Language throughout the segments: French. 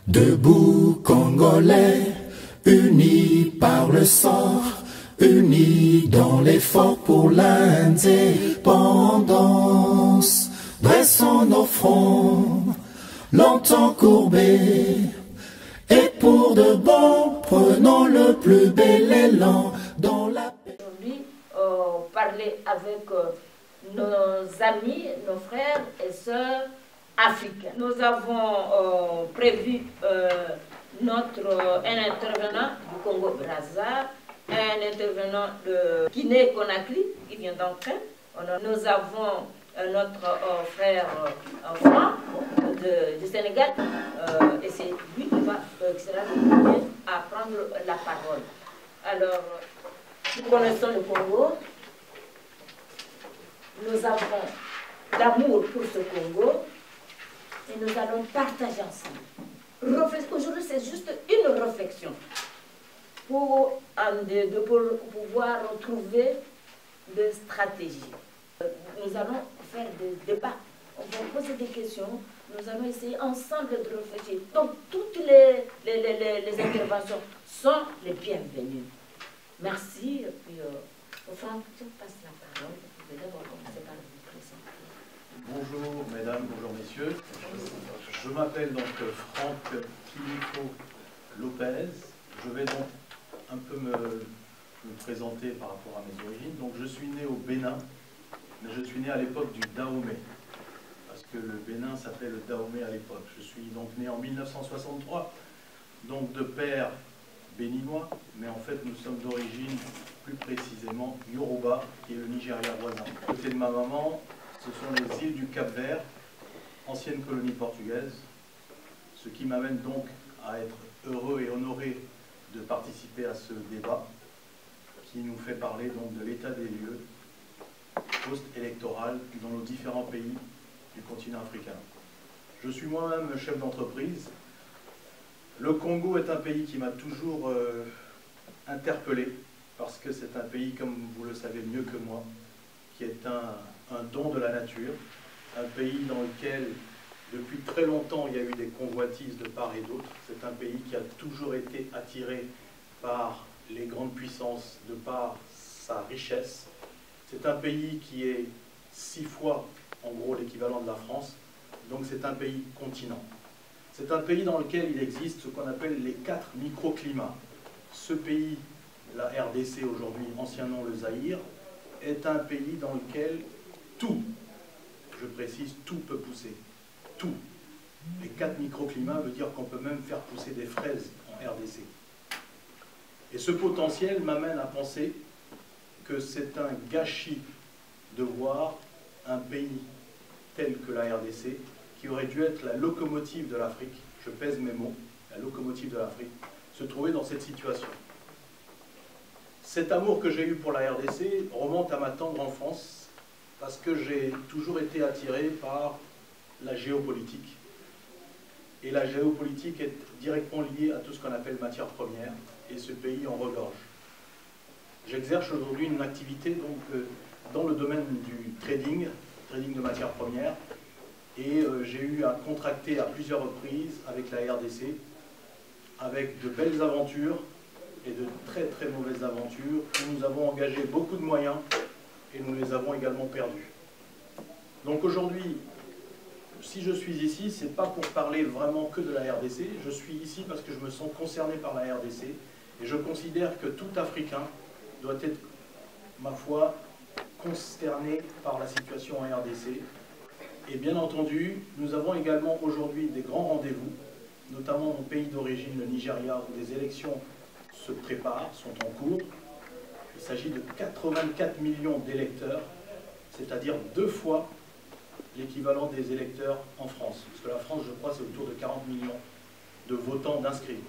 Debout Congolais, unis par le sang, unis dans l'effort pour l'indépendance. Dressons nos fronts, longtemps courbés, et pour de bon, prenons le plus bel élan dans la paix. Aujourd'hui, parler avec nos amis, nos frères et sœurs africains. Nous avons prévu un intervenant du Congo-Brazza, un intervenant de Guinée-Conakry qui vient d'entrer. Nous avons notre frère Franck du Sénégal et c'est lui qui sera le premier à prendre la parole. Alors, nous connaissons le Congo, nous avons l'amour pour ce Congo et nous allons partager ensemble. Aujourd'hui, c'est juste une réflexion pour pouvoir trouver des stratégies. Nous allons faire des débats, on va poser des questions, nous allons essayer ensemble de réfléchir. Donc, toutes les interventions sont les bienvenues. Merci. Et puis, Franck, tu passes la parole. Vous pouvez d'abord commencer par vous présenter. Bonjour mesdames, bonjour messieurs. Je m'appelle donc Franck Kilifo Lopez. Je vais donc un peu me présenter par rapport à mes origines. Donc je suis né au Bénin, mais je suis né à l'époque du Dahomey, parce que le Bénin s'appelait le Dahomey à l'époque. Je suis donc né en 1963, donc de père béninois, mais en fait nous sommes d'origine plus précisément Yoruba, qui est le Nigeria voisin. À côté de ma maman, ce sont les îles du Cap-Vert, ancienne colonie portugaise, ce qui m'amène donc à être heureux et honoré de participer à ce débat qui nous fait parler donc de l'état des lieux post-électoral dans nos différents pays du continent africain. Je suis moi-même chef d'entreprise. Le Congo est un pays qui m'a toujours interpellé parce que c'est un pays, comme vous le savez mieux que moi, qui est un don de la nature, un pays dans lequel depuis très longtemps il y a eu des convoitises de part et d'autre. C'est un pays qui a toujours été attiré par les grandes puissances de par sa richesse. C'est un pays qui est 6 fois en gros l'équivalent de la France, donc c'est un pays continent. C'est un pays dans lequel il existe ce qu'on appelle les 4 microclimats. Ce pays, la RDC aujourd'hui, ancien nom le Zaïre, est un pays dans lequel tout, je précise, tout peut pousser. Tout. Les 4 microclimats veut dire qu'on peut même faire pousser des fraises en RDC. Et ce potentiel m'amène à penser que c'est un gâchis de voir un pays tel que la RDC, qui aurait dû être la locomotive de l'Afrique, je pèse mes mots, la locomotive de l'Afrique, se trouver dans cette situation. Cet amour que j'ai eu pour la RDC remonte à ma tendre enfance, parce que j'ai toujours été attiré par la géopolitique. Et la géopolitique est directement liée à tout ce qu'on appelle matière première, et ce pays en regorge. J'exerce aujourd'hui une activité donc, dans le domaine du trading de matières premières, et j'ai eu à contracter à plusieurs reprises avec la RDC, avec de belles aventures et de très très mauvaises aventures, où nous avons engagé beaucoup de moyens et nous les avons également perdus. Donc aujourd'hui, si je suis ici, ce n'est pas pour parler vraiment que de la RDC, je suis ici parce que je me sens concerné par la RDC, et je considère que tout Africain doit être, ma foi, consterné par la situation en RDC. Et bien entendu, nous avons également aujourd'hui des grands rendez-vous, notamment mon pays d'origine, le Nigeria, où des élections se préparent, sont en cours. Il s'agit de 84 millions d'électeurs, c'est-à-dire 2 fois l'équivalent des électeurs en France. Parce que la France, je crois, c'est autour de 40 millions de votants, d'inscrits.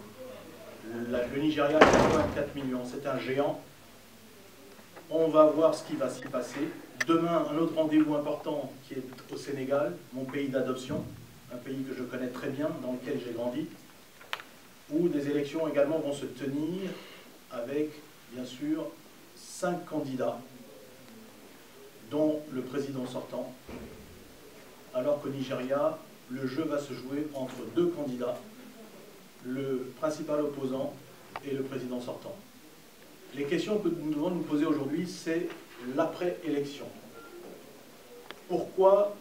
Le Nigeria, 84 millions, c'est un géant. On va voir ce qui va s'y passer. Demain, un autre rendez-vous important qui est au Sénégal, mon pays d'adoption, un pays que je connais très bien, dans lequel j'ai grandi, où des élections également vont se tenir avec, bien sûr, 5 candidats, dont le président sortant, alors qu'au Nigeria, le jeu va se jouer entre 2 candidats, le principal opposant et le président sortant. Les questions que nous devons nous poser aujourd'hui, c'est l'après-élection. Pourquoi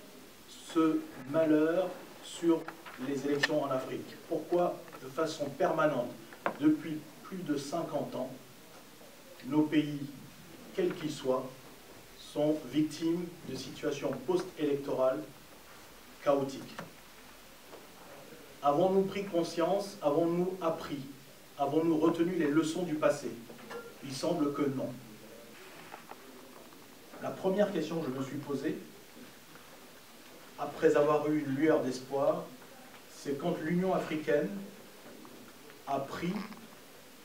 ce malheur sur les élections en Afrique? Pourquoi, de façon permanente, depuis plus de 50 ans, nos pays, quels qu'ils soient, sont victimes de situations post-électorales chaotiques? Avons-nous pris conscience? Avons-nous appris? Avons-nous retenu les leçons du passé? Il semble que non. La première question que je me suis posée, après avoir eu une lueur d'espoir, c'est quand l'Union africaine a pris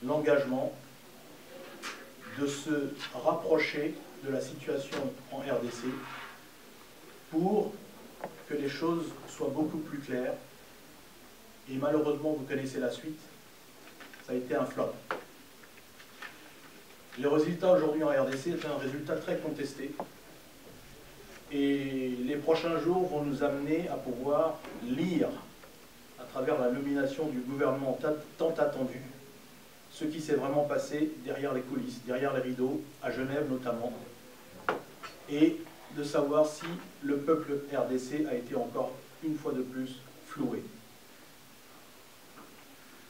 l'engagement de se rapprocher de la situation en RDC pour que les choses soient beaucoup plus claires. Et malheureusement, vous connaissez la suite, ça a été un flop. Les résultats aujourd'hui en RDC est un résultat très contesté. Et les prochains jours vont nous amener à pouvoir lire, à travers la nomination du gouvernement tant attendu, ce qui s'est vraiment passé derrière les coulisses, derrière les rideaux, à Genève notamment, et de savoir si le peuple RDC a été encore une fois de plus floué.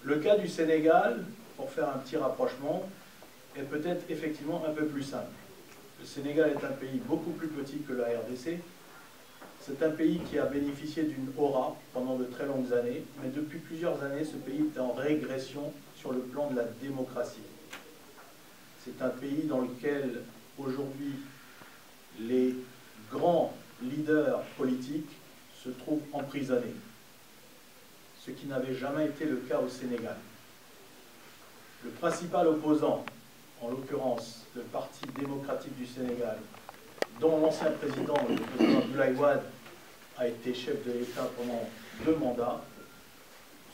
Le cas du Sénégal, pour faire un petit rapprochement, est peut-être effectivement un peu plus simple. Le Sénégal est un pays beaucoup plus petit que la RDC. C'est un pays qui a bénéficié d'une aura pendant de très longues années, mais depuis plusieurs années, ce pays est en régression sur le plan de la démocratie. C'est un pays dans lequel, aujourd'hui, les grands leaders politiques se trouvent emprisonnés, ce qui n'avait jamais été le cas au Sénégal. Le principal opposant, en l'occurrence le Parti démocratique du Sénégal, dont l'ancien président, le président Abdoulaye Wade, a été chef de l'État pendant 2 mandats,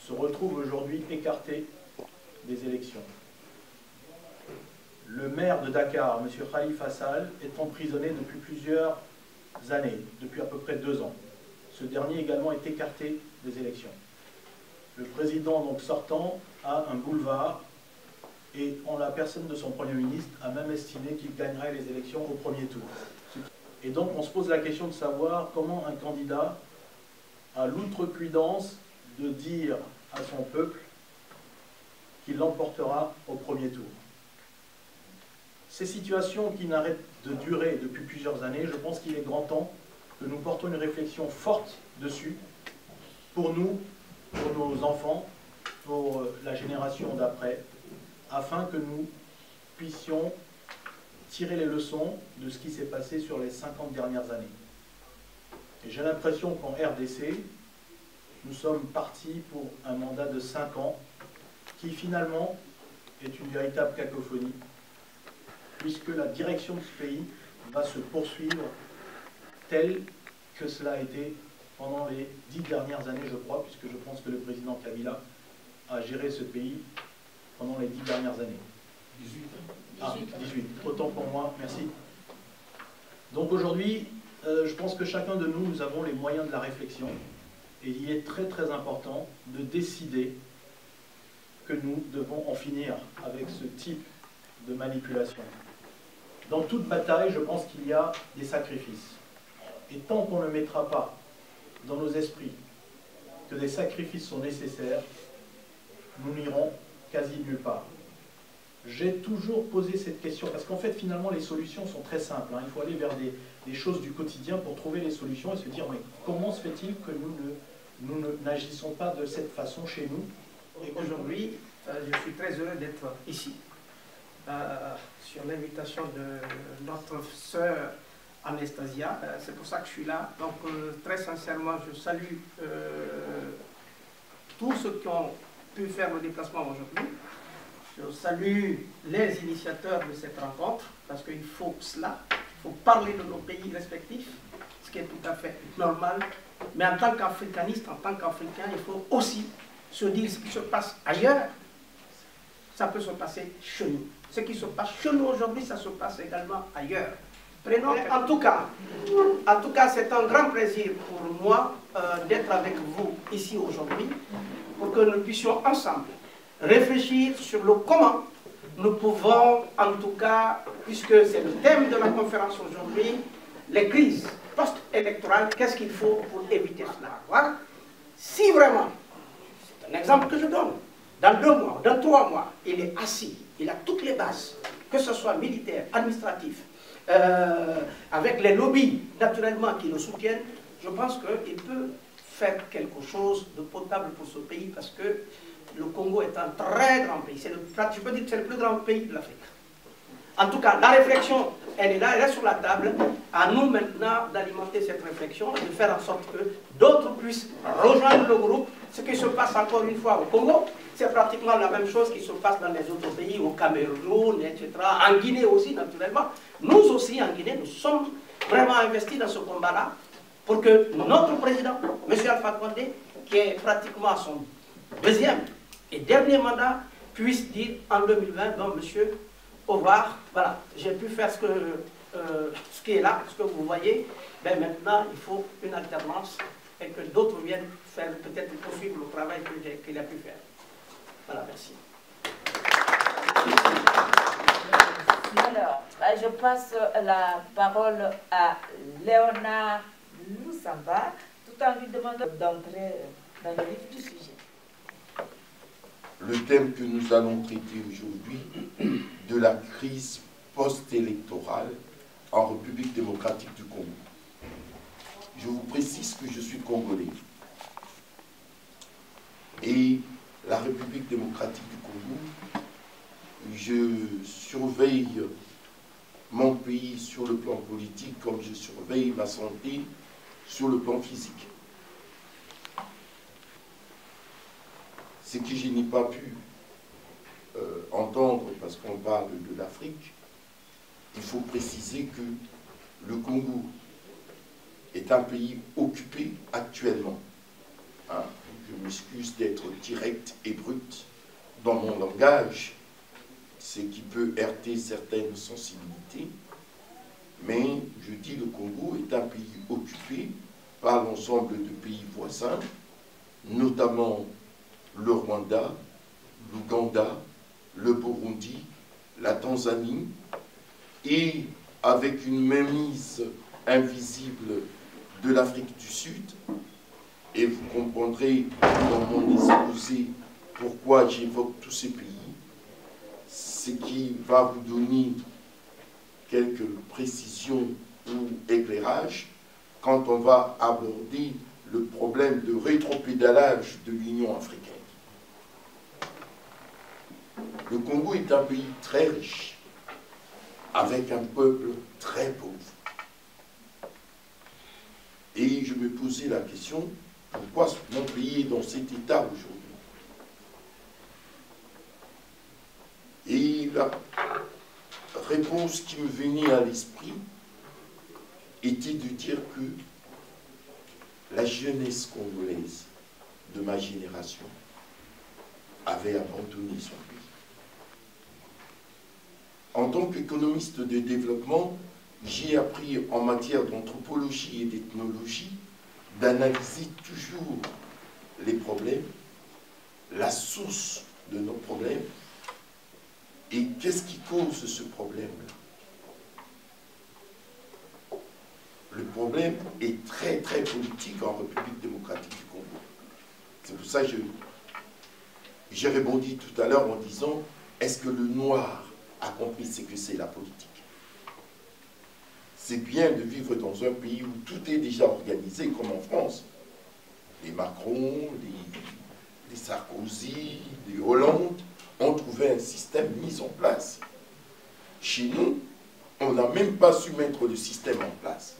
se retrouve aujourd'hui écarté des élections. Le maire de Dakar, M. Khalifa Sall, est emprisonné depuis plusieurs années, depuis à peu près 2 ans. Ce dernier également est écarté des élections. Le président donc sortant a un boulevard et en la personne de son Premier ministre a même estimé qu'il gagnerait les élections au premier tour. Et donc on se pose la question de savoir comment un candidat a l'outrecuidance de dire à son peuple qu'il l'emportera au premier tour. Ces situations qui n'arrêtent de durer depuis plusieurs années, je pense qu'il est grand temps que nous portions une réflexion forte dessus, pour nous, pour nos enfants, pour la génération d'après, afin que nous puissions tirer les leçons de ce qui s'est passé sur les 50 dernières années. Et j'ai l'impression qu'en RDC, nous sommes partis pour un mandat de 5 ans, qui finalement est une véritable cacophonie, puisque la direction de ce pays va se poursuivre telle que cela a été pendant les 10 dernières années, je crois, puisque je pense que le président Kabila a géré ce pays pendant les 10 dernières années. 18. Ah, 18. Autant pour moi, merci. Donc aujourd'hui, je pense que chacun de nous, nous avons les moyens de la réflexion, et il est très très important de décider que nous devons en finir avec ce type de manipulation. Dans toute bataille, je pense qu'il y a des sacrifices. Et tant qu'on ne mettra pas dans nos esprits que des sacrifices sont nécessaires, nous n'irons quasi nulle part. J'ai toujours posé cette question, parce qu'en fait, finalement, les solutions sont très simples. Il faut aller vers des choses du quotidien pour trouver les solutions et se dire, mais comment se fait-il que nous n'agissons pas de cette façon chez nous? Aujourd'hui, je suis très heureux d'être ici, sur l'invitation de notre sœur Anastasia. C'est pour ça que je suis là. Donc, très sincèrement, je salue tous ceux qui ont pu faire le déplacement aujourd'hui. Je salue les initiateurs de cette rencontre, parce qu'il faut cela, il faut parler de nos pays respectifs, ce qui est tout à fait normal. Mais en tant qu'africaniste, en tant qu'Africain, il faut aussi se dire ce qui se passe ailleurs, ça peut se passer chez nous. Ce qui se passe chez nous aujourd'hui, ça se passe également ailleurs. Prenons, en tout cas, c'est un grand plaisir pour moi d'être avec vous ici aujourd'hui, pour pour que nous puissions ensemble réfléchir sur le comment nous pouvons, en tout cas, puisque c'est le thème de la conférence aujourd'hui, les crises post-électorales, qu'est-ce qu'il faut pour éviter cela? Voilà. Si vraiment, c'est un exemple que je donne, dans 2 mois, dans 3 mois, il est assis, il a toutes les bases, que ce soit militaire, administratif, avec les lobbies, naturellement, qui le soutiennent, je pense qu'il peut faire quelque chose de potable pour ce pays, parce que le Congo est un très grand pays. Je peux dire que c'est le plus grand pays de l'Afrique. En tout cas, la réflexion, elle est là, elle est sur la table. À nous maintenant d'alimenter cette réflexion et de faire en sorte que d'autres puissent rejoindre le groupe. Ce qui se passe encore une fois au Congo, c'est pratiquement la même chose qui se passe dans les autres pays, au Cameroun, etc. En Guinée aussi, naturellement. Nous aussi, en Guinée, nous sommes vraiment investis dans ce combat-là pour que notre président, M. Alpha Condé, qui est pratiquement à son 2e et dernier mandat, puisse dire en 2020, donc monsieur, au revoir, voilà, j'ai pu faire ce qui est là, ce que vous voyez, mais maintenant il faut une alternance et que d'autres viennent faire, peut-être poursuivre le travail qu'il a pu faire. Voilà, merci. Alors, je passe la parole à Léonard Loussamba, tout en lui demandant d'entrer dans le vif du sujet. Le thème que nous allons traiter aujourd'hui, de la crise post-électorale en République démocratique du Congo. Je vous précise que je suis congolais. Et la République démocratique du Congo, je surveille mon pays sur le plan politique comme je surveille ma santé sur le plan physique. Ce que je n'ai pas pu entendre, parce qu'on parle de l'Afrique, il faut préciser que le Congo est un pays occupé actuellement. Hein? Je m'excuse d'être direct et brut dans mon langage, ce qui peut heurter certaines sensibilités, mais je dis le Congo est un pays occupé par l'ensemble de pays voisins, notamment le Rwanda, l'Ouganda, le Burundi, la Tanzanie, et avec une mainmise invisible de l'Afrique du Sud. Et vous comprendrez dans mon exposé pourquoi j'évoque tous ces pays, ce qui va vous donner quelques précisions ou éclairages quand on va aborder le problème de rétropédalage de l'Union africaine. Le Congo est un pays très riche, avec un peuple très pauvre. Et je me posais la question, pourquoi mon pays est dans cet état aujourd'hui? Et la réponse qui me venait à l'esprit était de dire que la jeunesse congolaise de ma génération avait abandonné son pays. En tant qu'économiste de développement, j'ai appris en matière d'anthropologie et d'ethnologie d'analyser toujours les problèmes, la source de nos problèmes et qu'est-ce qui cause ce problème-là. Le problème est très très politique en République démocratique du Congo. C'est pour ça que j'ai rebondi tout à l'heure en disant, est-ce que le noir a compris ce que c'est la politique? C'est bien de vivre dans un pays où tout est déjà organisé, comme en France. Les Macron, les Sarkozy, les Hollande ont trouvé un système mis en place. Chez nous, on n'a même pas su mettre le système en place.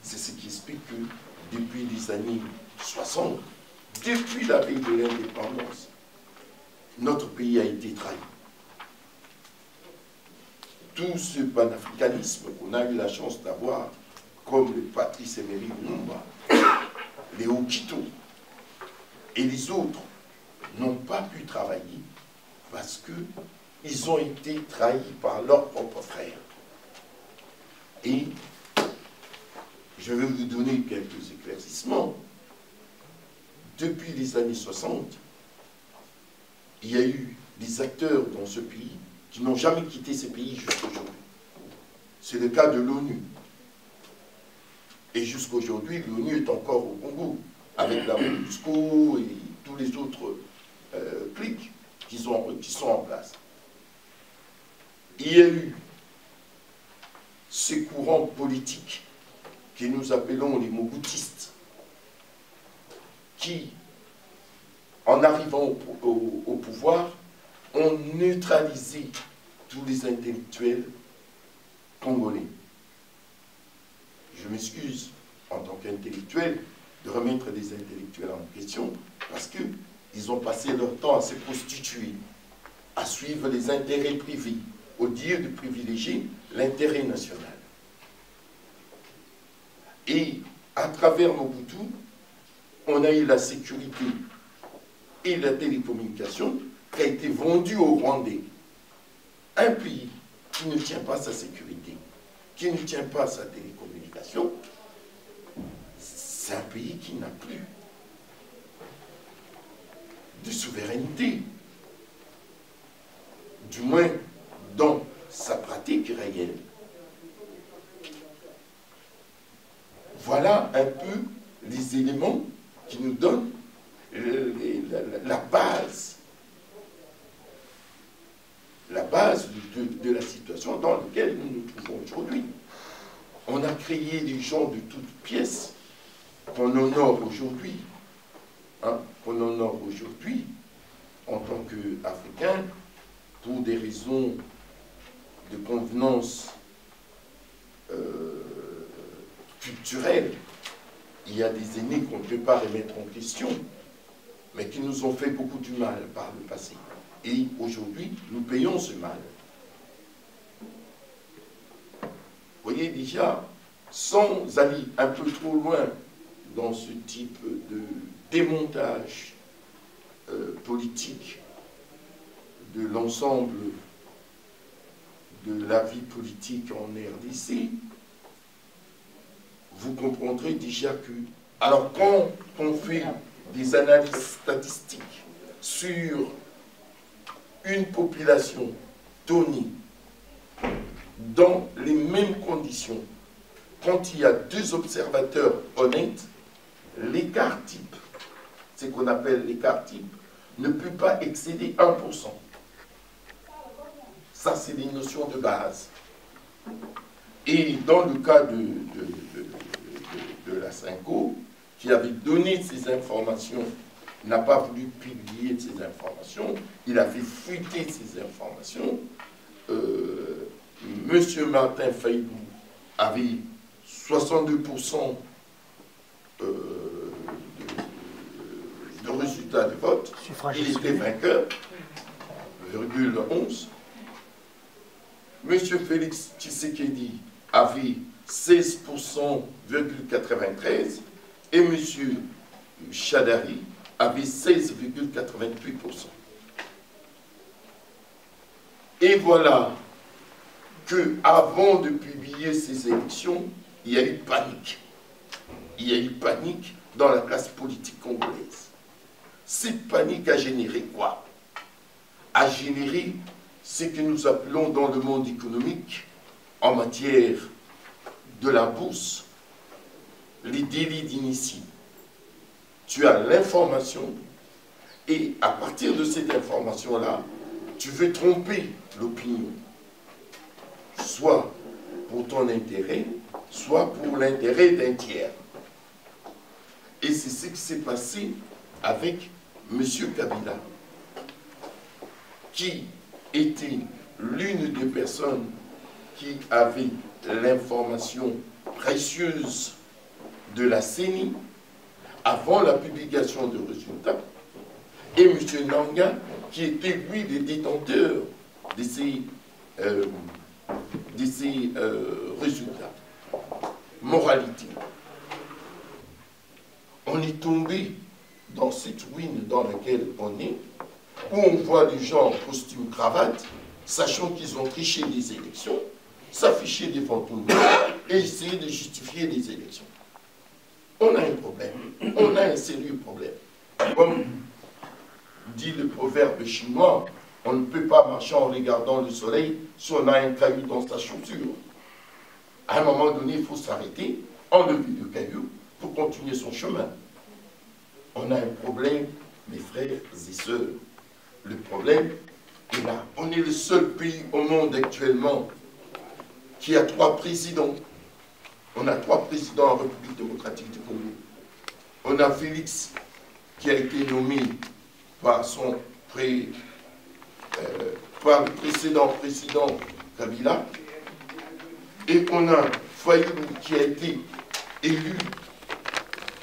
C'est ce qui explique que depuis les années 60, depuis la veille de l'indépendance, notre pays a été trahi. Tout ce panafricanisme qu'on a eu la chance d'avoir, comme le Patrice Emery Lumumba, les Okito et les autres, n'ont pas pu travailler parce qu'ils ont été trahis par leurs propres frères. Et je vais vous donner quelques éclaircissements. Depuis les années 60, il y a eu des acteurs dans ce pays qui n'ont jamais quitté ce pays jusqu'à aujourd'hui. C'est le cas de l'ONU. Et jusqu'à aujourd'hui, l'ONU est encore au Congo, avec la MONUSCO et tous les autres clics qui sont en place. Il y a eu ces courants politiques que nous appelons les mobutistes, qui, en arrivant au pouvoir, ont neutralisé tous les intellectuels congolais. Je m'excuse, en tant qu'intellectuel, de remettre les intellectuels en question, parce qu'ils ont passé leur temps à se prostituer, à suivre les intérêts privés, au lieu de privilégier l'intérêt national. Et à travers Mobutu, on a eu la sécurité et la télécommunication qui a été vendue aux Rwandais. Un pays qui ne tient pas sa sécurité, qui ne tient pas sa télécommunication, c'est un pays qui n'a plus de souveraineté, du moins dans sa pratique réelle. Voilà un peu les éléments qui nous donnent la base de la situation dans laquelle nous nous trouvons aujourd'hui. On a créé des gens de toutes pièces qu'on honore aujourd'hui, qu'on honore aujourd'hui en tant qu'Africains, pour des raisons de convenance culturelle. Il y a des aînés qu'on ne peut pas remettre en question, mais qui nous ont fait beaucoup du mal par le passé. Et aujourd'hui, nous payons ce mal. Vous voyez déjà, sans aller un peu trop loin dans ce type de démontage politique de l'ensemble de la vie politique en RDC, vous comprendrez déjà que, alors quand on fait des analyses statistiques sur une population donnée dans les mêmes conditions, quand il y a deux observateurs honnêtes, l'écart type, ce qu'on appelle l'écart type, ne peut pas excéder 1%. Ça, c'est des notions de base. Et dans le cas de la Cinco, qui avait donné ces informations, n'a pas voulu publier ces informations, il a fait fuiter ces informations. Monsieur Martin Faïdou avait 62% de résultats de vote. Il était vainqueur, 0,11. Monsieur Félix Tshisekedi avait 16,93% et monsieur Chadari avait 16,88%. Et voilà que avant de publier ces élections, il y a eu panique. Il y a eu panique dans la classe politique congolaise. Cette panique a généré quoi? A généré ce que nous appelons dans le monde économique, en matière de la bourse, les délits d'initié. Tu as l'information et à partir de cette information-là, tu veux tromper l'opinion, soit pour ton intérêt, soit pour l'intérêt d'un tiers. Et c'est ce qui s'est passé avec M. Kabila, qui était l'une des personnes qui avait l'information précieuse de la CENI avant la publication des résultats, et M. Nanga, qui était lui le détenteur de ces résultats. Moralité. On est tombé dans cette ruine dans laquelle on est, où on voit des gens en costume cravate, sachant qu'ils ont triché des élections, s'afficher devant tout le monde et essayer de justifier des élections. On a un problème, on a un sérieux problème. Comme dit le proverbe chinois, on ne peut pas marcher en regardant le soleil si on a un caillou dans sa chaussure. À un moment donné, il faut s'arrêter, enlever le caillou pour continuer son chemin. On a un problème, mes frères et sœurs. Le problème est là. On est le seul pays au monde actuellement qui a 3 présidents. On a 3 présidents en République démocratique du Congo. On a Félix, qui a été nommé par le précédent président Kabila. Et on a Fayoulou qui a été élu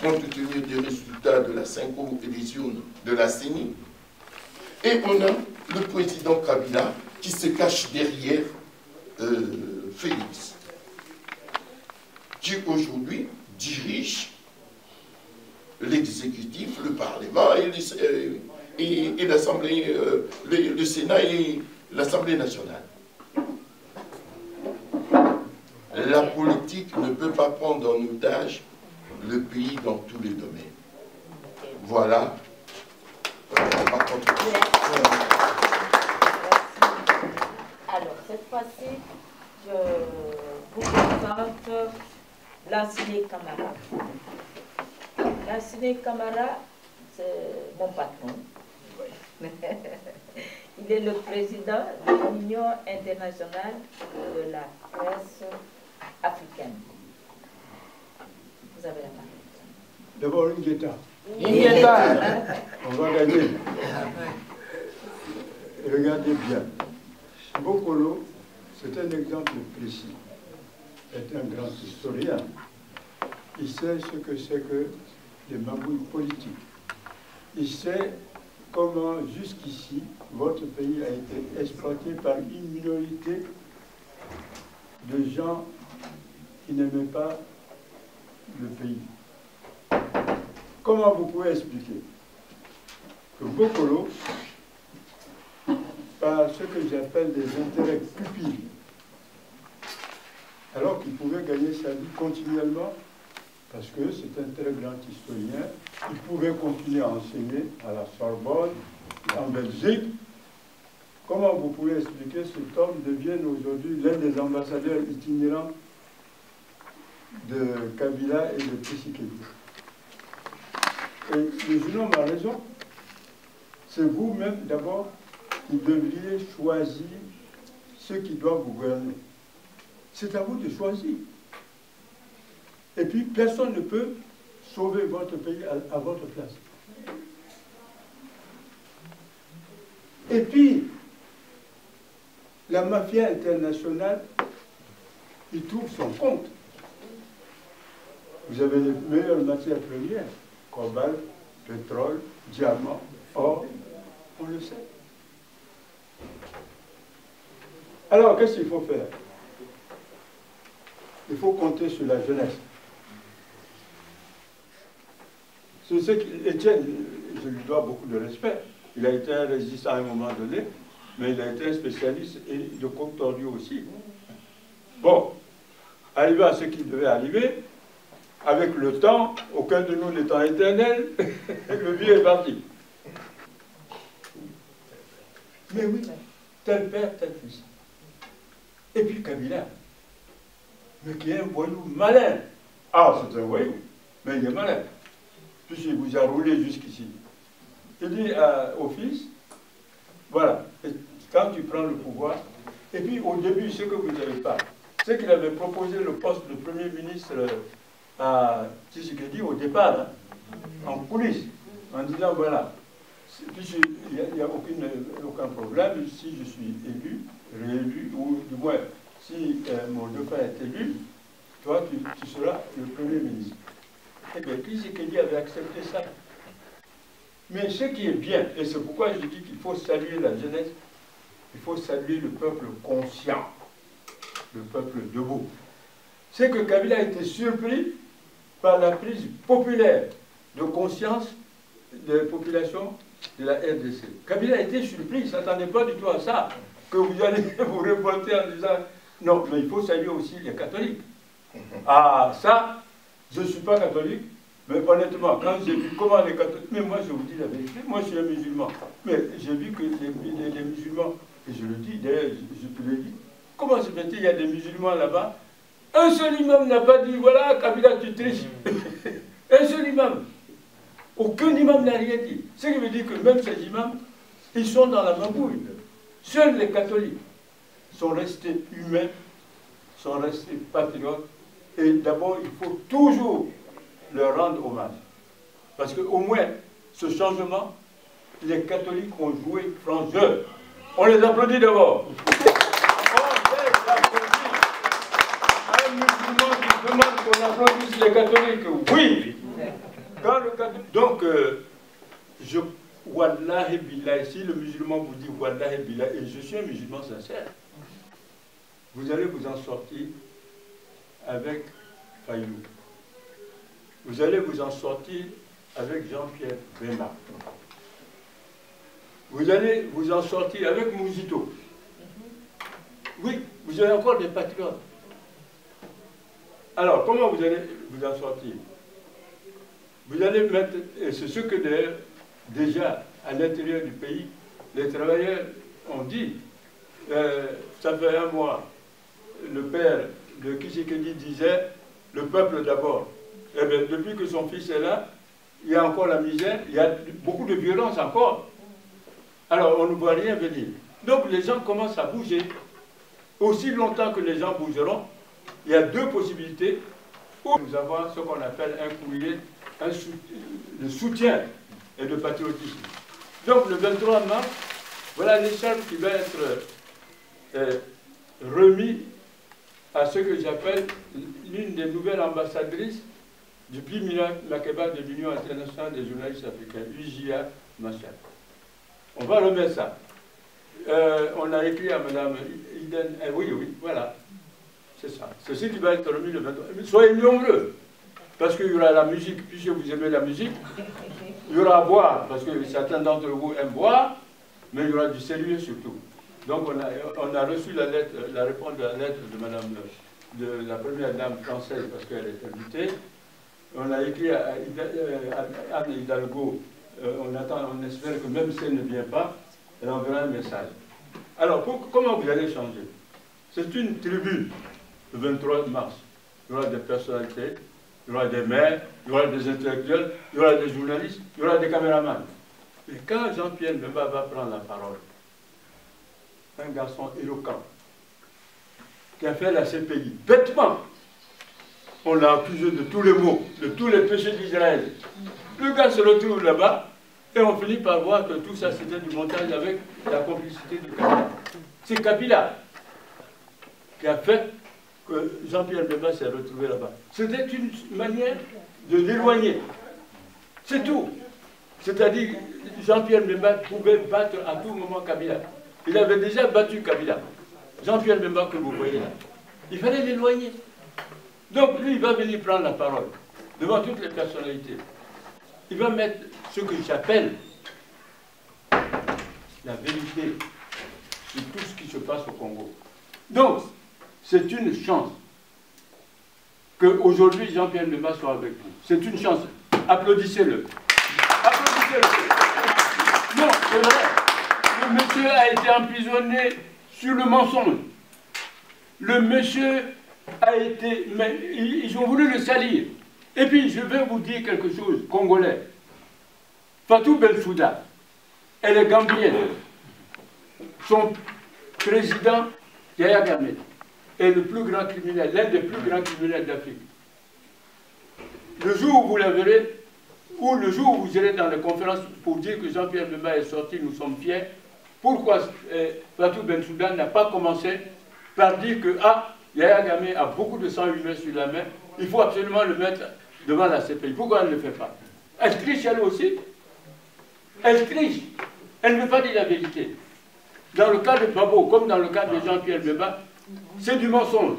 compte tenu des résultats de la Cinco et des urnes de la CENI. Et on a le président Kabila qui se cache derrière Félix, qui aujourd'hui dirige l'exécutif, le Parlement et l'Assemblée, le Sénat et l'Assemblée nationale. La politique ne peut pas prendre en otage le pays dans tous les domaines. Voilà. Alors, cette fois-ci, je vous présente Lansine Camara. Lansine Camara, c'est mon patron. Il est le président de l'Union internationale de la presse africaine. Vous avez la parole. D'abord, une guitare. Une guitare. On va gagner. Regardez bien. Bokolo, c'est un exemple précis. C'est un grand historien. Il sait ce que c'est que les magouilles politiques. Il sait comment, jusqu'ici, votre pays a été exploité par une minorité de gens qui n'aimaient pas le pays. Comment vous pouvez expliquer que Bokolo, par ce que j'appelle des intérêts cupides, alors qu'il pouvait gagner sa vie continuellement, parce que c'est un très grand historien, il pouvait continuer à enseigner à la Sorbonne, en Belgique. Comment vous pouvez expliquer que cet homme devienne aujourd'hui l'un des ambassadeurs itinérants de Kabila et de Tshisekedi? Et le jeune homme a raison. C'est vous-même d'abord qui devriez choisir ceux qui doivent vous gouverner. C'est à vous de choisir. Et puis, personne ne peut sauver votre pays à votre place. Et puis, la mafia internationale, il trouve son compte. Vous avez les meilleures matières premières, cobalt, pétrole, diamant, or, on le sait. Alors, qu'est-ce qu'il faut faire? Il faut compter sur la jeunesse. C'est ce qu'Étienne, je lui dois beaucoup de respect. Il a été un résistant à un moment donné, mais il a été un spécialiste et de compte tordu aussi. Bon, arrivé à ce qui devait arriver, avec le temps, aucun de nous n'étant éternel, le vieux est parti. Mais oui, tel père, tel fils. Et puis Kabila, mais qui est un voyou malin. Ah, c'est un voyou, mais il est malin. Puisqu'il vous a roulé jusqu'ici. Il dit au fils, voilà, quand tu prends le pouvoir, et puis au début, ce que vous n'avez pas, c'est qu'il avait proposé le poste de Premier ministre à Tshisekedi au départ, hein, en coulisses, en disant, voilà, il n'y a aucun problème, si je suis élu, réélu, ou du moins, si mon dauphin est élu, toi, tu seras le Premier ministre. Eh bien, Tshisekedi avait accepté ça. Mais ce qui est bien, et c'est pourquoi je dis qu'il faut saluer la jeunesse, il faut saluer le peuple conscient, le peuple debout, c'est que Kabila a été surpris par la prise populaire de conscience de la population de la RDC. Kabila a été surpris, il ne s'attendait pas du tout à ça, que vous allez vous révolter en disant non, mais il faut saluer aussi les catholiques. Ah, ça, je ne suis pas catholique, Mais honnêtement, quand j'ai vu comment les catholiques... Mais moi, je vous dis la vérité, moi je suis un musulman. Mais j'ai vu que les musulmans, et je le dis, d'ailleurs, je te le dis, comment se fait-il, il y a des musulmans là-bas, un seul imam n'a pas dit, voilà, Kabila, tu triches. Un seul imam. Aucun imam n'a rien dit. Ce qui veut dire que même ces imams, ils sont dans la magouille. Seuls les catholiques sont restés humains, sont restés patriotes. Et d'abord, il faut toujours leur rendre hommage. Parce qu'au moins, ce changement, les catholiques ont joué franc-jeu. On les applaudit d'abord. On les applaudit. Un musulman qui demande qu'on applaudisse les catholiques, oui. Quand le catholique... Donc, Wallahi billah, si le musulman vous dit Wallahi billah, et je suis un musulman sincère, vous allez vous en sortir avec Fayou. Vous allez vous en sortir avec Jean-Pierre Bemba. Vous allez vous en sortir avec Mouzito. Oui, vous avez encore des patriotes. Alors, comment vous allez vous en sortir? Vous allez mettre, et c'est ce que déjà à l'intérieur du pays, les travailleurs ont dit, ça fait un mois, le père de Tshisekedi disait, le peuple d'abord. Eh bien, depuis que son fils est là, il y a encore la misère, il y a beaucoup de violence encore. Alors, on ne voit rien venir. Donc, les gens commencent à bouger. Aussi longtemps que les gens bougeront, il y a deux possibilités. Ou nous avons ce qu'on appelle un courrier, de soutien et de patriotisme. Donc, le 23 mars, voilà l'écharpe qui va être remis à ce que j'appelle l'une des nouvelles ambassadrices du prix Makeba de l'Union internationale des journalistes africains, Ujia Machar. On va remettre ça. On a écrit à Mme Iden, oui, voilà, c'est ça. C'est ce qui va être remis le 23. Mais soyez nombreux, parce qu'il y aura la musique, puisque vous aimez la musique, il y aura à boire, parce que certains d'entre vous aiment boire, mais il y aura du sérieux surtout. Donc on a reçu la lettre, la réponse de la lettre de Madame, de la première dame française, parce qu'elle est invitée. On a écrit à Anne Hidalgo, on espère que même si elle ne vient pas, elle enverra un message. Alors, comment vous allez changer? C'est une tribune, le 23 mars. Il y aura des personnalités, il y aura des maires, il y aura des intellectuels, il y aura des journalistes, il y aura des caméramans. Et quand Jean-Pierre Bemba va prendre la parole, un garçon éloquent, qui a fait la CPI, bêtement, on l'a accusé de tous les maux, de tous les péchés d'Israël. Le gars se retrouve là-bas, et on finit par voir que tout ça c'était du montage avec la complicité de Kabila. C'est Kabila qui a fait que Jean-Pierre Bemba s'est retrouvé là-bas. C'était une manière de l'éloigner. C'est tout. C'est-à-dire, Jean-Pierre Bemba pouvait battre à tout moment Kabila. Il avait déjà battu Kabila. Jean-Pierre Bemba que vous voyez là. Il fallait l'éloigner. Donc lui, il va venir prendre la parole devant toutes les personnalités. Il va mettre ce que j'appelle la vérité sur tout ce qui se passe au Congo. Donc, c'est une chance qu'aujourd'hui Jean-Pierre Bemba soit avec vous. C'est une chance. Applaudissez-le. Applaudissez-le. Non, c'est vrai. Le monsieur a été emprisonné sur le mensonge. Le monsieur a été... Mais ils ont voulu le salir. Et puis, je vais vous dire quelque chose, Congolais. Fatou Bensouda, elle est gambienne. Son président, Yaya Jammeh, est le plus grand criminel, l'un des plus grands criminels d'Afrique. Le jour où vous la verrez, ou le jour où vous irez dans les conférences pour dire que Jean-Pierre Bemba est sorti, nous sommes fiers, pourquoi Fatou Bensouda n'a pas commencé par dire que Yaya Jammeh a beaucoup de sang humain sur la main, il faut absolument le mettre devant la CPI. Pourquoi elle ne le fait pas? Elle triche elle aussi. Elle triche. Elle ne veut pas dire la vérité. Dans le cas de Babo, comme dans le cas de Jean-Pierre Bemba, c'est du mensonge.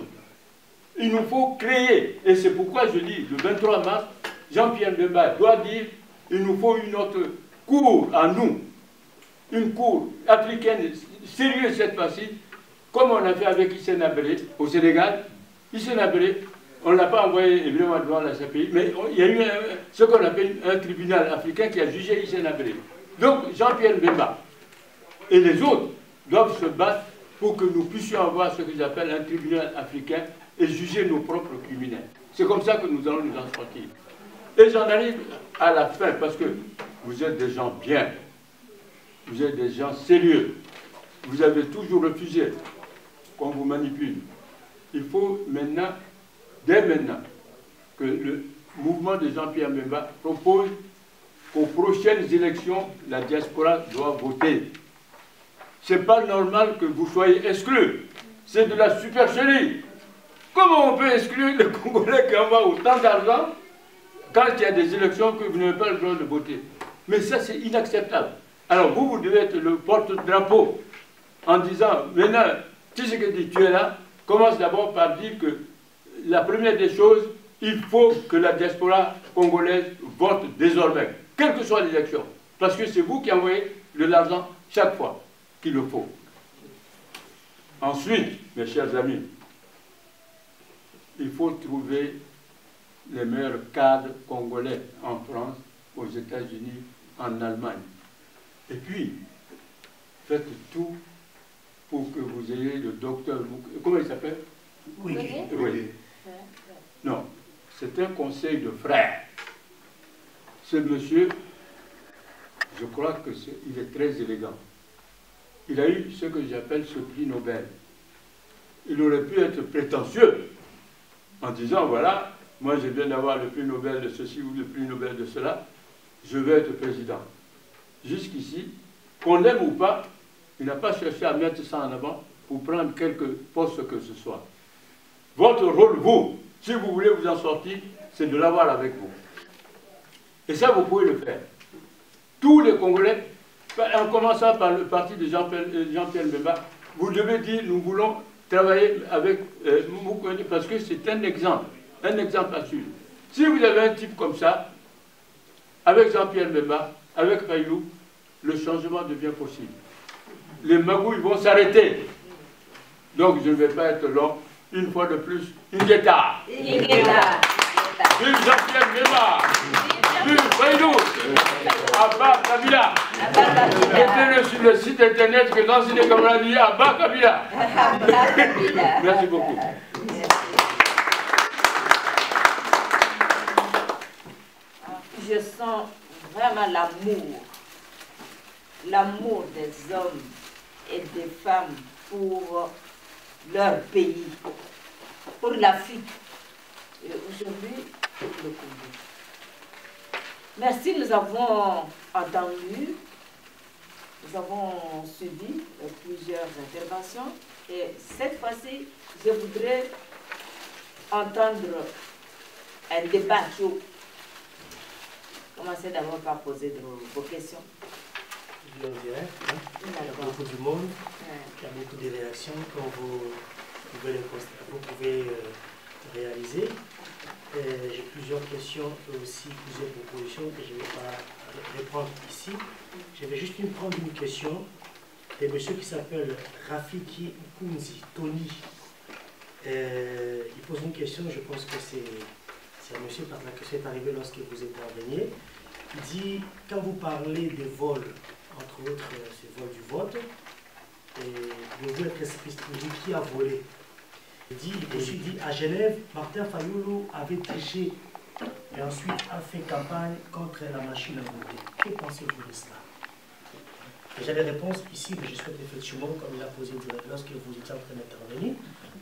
Il nous faut créer, et c'est pourquoi je dis, le 23 mars, Jean-Pierre Bemba doit dire, il nous faut une autre cour à nous, une cour africaine sérieuse cette fois-ci, comme on a fait avec Hissène Habré au Sénégal. Hissène Habré, On ne l'a pas envoyé évidemment devant la CPI, mais il y a eu ce qu'on appelle un tribunal africain qui a jugé Hissène Habré. Donc Jean-Pierre Mbemba et les autres doivent se battre pour que nous puissions avoir ce que j'appelle un tribunal africain et juger nos propres criminels. C'est comme ça que nous allons nous en sortir. Et j'en arrive à la fin, parce que vous êtes des gens bien, vous êtes des gens sérieux, vous avez toujours refusé qu'on vous manipule. Il faut maintenant, dès maintenant, que le mouvement de Jean-Pierre Mbemba propose qu'aux prochaines élections, la diaspora doit voter. Ce n'est pas normal que vous soyez exclus. C'est de la supercherie. Comment on peut exclure les Congolais qui envoient autant d'argent quand il y a des élections que vous n'avez pas le droit de voter? Mais ça, c'est inacceptable. Alors vous devez être le porte-drapeau en disant, maintenant, Tshisekedi, tu es là, commence d'abord par dire que la première des choses, il faut que la diaspora congolaise vote désormais, quelles que soient les élections. Parce que c'est vous qui envoyez de l'argent chaque fois qu'il le faut. Ensuite, mes chers amis, il faut trouver les meilleurs cadres congolais en France, aux États-Unis, en Allemagne. Et puis, faites tout pour que vous ayez le docteur... Comment il s'appelle? Oui. Oui. Non, c'est un conseil de frères. Ce monsieur, je crois qu'il est très élégant. Il a eu ce que j'appelle ce prix Nobel. Il aurait pu être prétentieux en disant, voilà, moi je viens d'avoir le prix Nobel de ceci ou le prix Nobel de cela, je vais être président. Jusqu'ici, qu'on l'aime ou pas, il n'a pas cherché à mettre ça en avant pour prendre quelque poste que ce soit. Votre rôle, vous, si vous voulez vous en sortir, c'est de l'avoir avec vous. Et ça, vous pouvez le faire. Tous les Congolais, en commençant par le parti de Jean-Pierre Mbemba, vous devez dire, nous voulons travailler avec Moukouni, parce que c'est un exemple à suivre. Si vous avez un type comme ça, avec Jean-Pierre Mbemba, avec Fayou, le changement devient possible. Les magouilles vont s'arrêter. Donc je ne vais pas être long. Une fois de plus, une guitare. Une Jean-Pierre Mbemba. Une Fayou. Abba Kabila. Mettez-le sur le site internet que dans une comme on a dit Abba Kabila. Merci beaucoup. Je sens vraiment l'amour des hommes et des femmes pour leur pays, pour l'Afrique, et aujourd'hui pour le Congo. Merci, nous avons entendu, nous avons suivi plusieurs interventions, et cette fois-ci, je voudrais entendre un débat chaud. Commencez d'abord par poser vos questions. Je dirais, hein? Il y a beaucoup du monde, il y a beaucoup de réactions comme vous pouvez réaliser. J'ai plusieurs questions et aussi plusieurs propositions que je ne vais pas répondre ici. Je vais juste prendre une question de monsieur qui s'appelle Rafiki Kunzi, Tony. Il pose une question, je pense que c'est un monsieur parce que la question est arrivée lorsque vous êtes intervenu. Il dit, quand vous parlez de vols, entre autres, c'est vol du vote, et vous être spécifique, qui a volé? Il dit, à Genève, Martin Fayulu avait triché et ensuite a fait campagne contre la machine à voter. Que pensez-vous de cela? J'ai des réponses ici, mais je souhaite effectivement, comme il a posé lorsque vous étiez en train d'intervenir,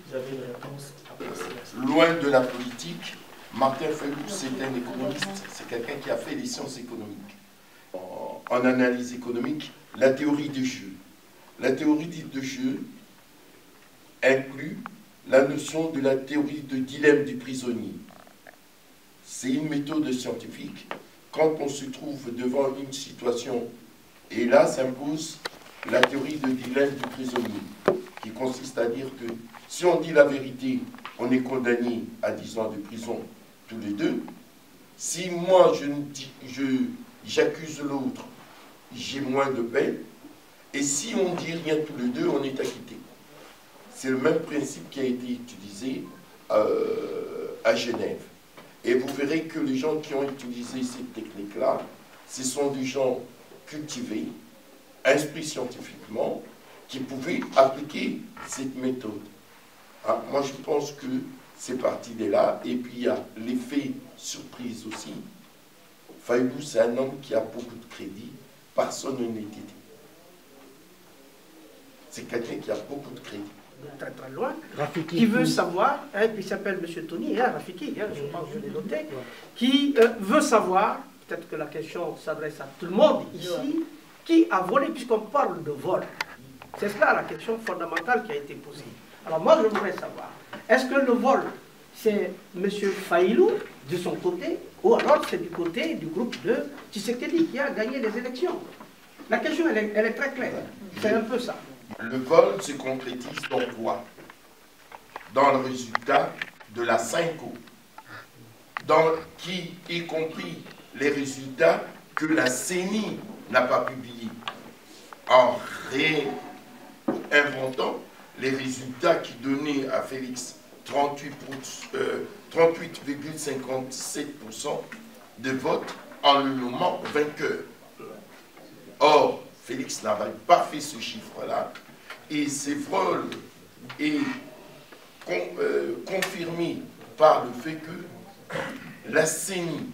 vous avez une réponse à passer à ça. Loin de la politique, Martin Fayulu, c'est un économiste, c'est quelqu'un qui a fait les sciences économiques. En analyse économique, la théorie du jeu. La théorie du jeu inclut la notion de la théorie de dilemme du prisonnier. C'est une méthode scientifique. Quand on se trouve devant une situation, et là s'impose la théorie de dilemme du prisonnier, qui consiste à dire que si on dit la vérité, on est condamné à 10 ans de prison tous les deux. Si moi j'accuse l'autre, j'ai moins de peine. Et si on dit rien tous les deux, on est acquitté. C'est le même principe qui a été utilisé à Genève. Et vous verrez que les gens qui ont utilisé cette technique-là, ce sont des gens cultivés, instruits scientifiquement, qui pouvaient appliquer cette méthode. Hein, moi, je pense que c'est parti de là. Et puis, il y a l'effet surprise aussi. Fayulu, c'est un homme qui a beaucoup de crédit par son honnêteté. C'est quelqu'un qui a beaucoup de crédit. Très très loin, Rafiki, qui veut savoir, hein, puis il s'appelle M. Tony, hein, Rafiki, hein, je pense que je l'ai noté, qui veut savoir, peut-être que la question s'adresse à tout le monde ici, qui a volé, puisqu'on parle de vol. C'est cela la question fondamentale qui a été posée. Alors moi je voudrais savoir, est-ce que le vol, c'est M. Fayulu de son côté, ou alors c'est du côté du groupe de Tshisekedi qui a gagné les élections? La question elle est très claire, c'est un peu ça. Le vol se concrétise donc quoi? Dans le résultat de la Cinco, qui y compris les résultats que la CENI n'a pas publiés, en réinventant les résultats qui donnaient à Félix 38,57% de votes en le nommant vainqueur. Or, Félix n'avait pas fait ce chiffre-là, et ce vol est confirmé par le fait que la CENI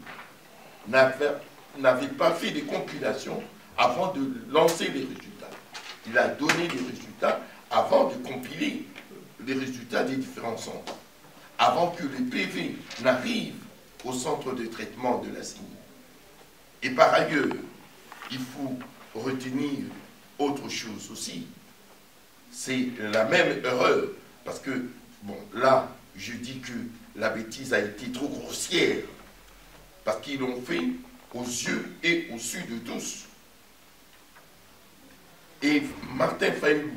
n'avait pas fait de compilation avant de lancer les résultats. Il a donné les résultats avant de compiler les résultats des différents centres, avant que les PV n'arrivent au centre de traitement de la CENI. Et par ailleurs, il faut retenir autre chose aussi. C'est la même erreur, parce que, bon, là, je dis que la bêtise a été trop grossière, parce qu'ils l'ont fait aux yeux et au su de tous. Et Martin Fayulu,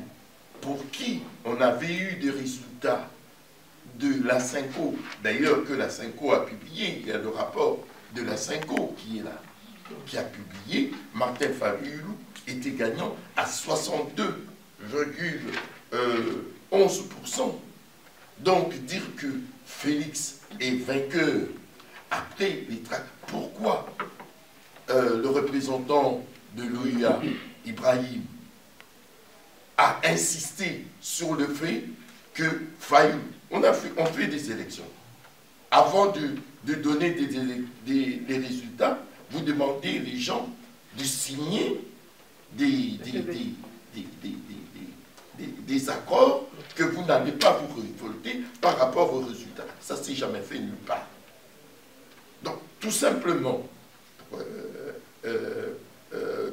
pour qui on avait eu des résultats de la Cinco, d'ailleurs que la Cinco a publié, il y a le rapport de la Cinco qui est là, qui a publié, Martin Fayulu était gagnant à 62,11%. Donc dire que Félix est vainqueur après les tracts. Pourquoi le représentant de l'OIA, Ibrahim, a insisté sur le fait que Fayulu, on fait des élections. Avant de donner des résultats, vous demandez les gens de signer des accords que vous n'allez pas vous révolter par rapport aux résultats. Ça ne s'est jamais fait nulle part. Donc, tout simplement,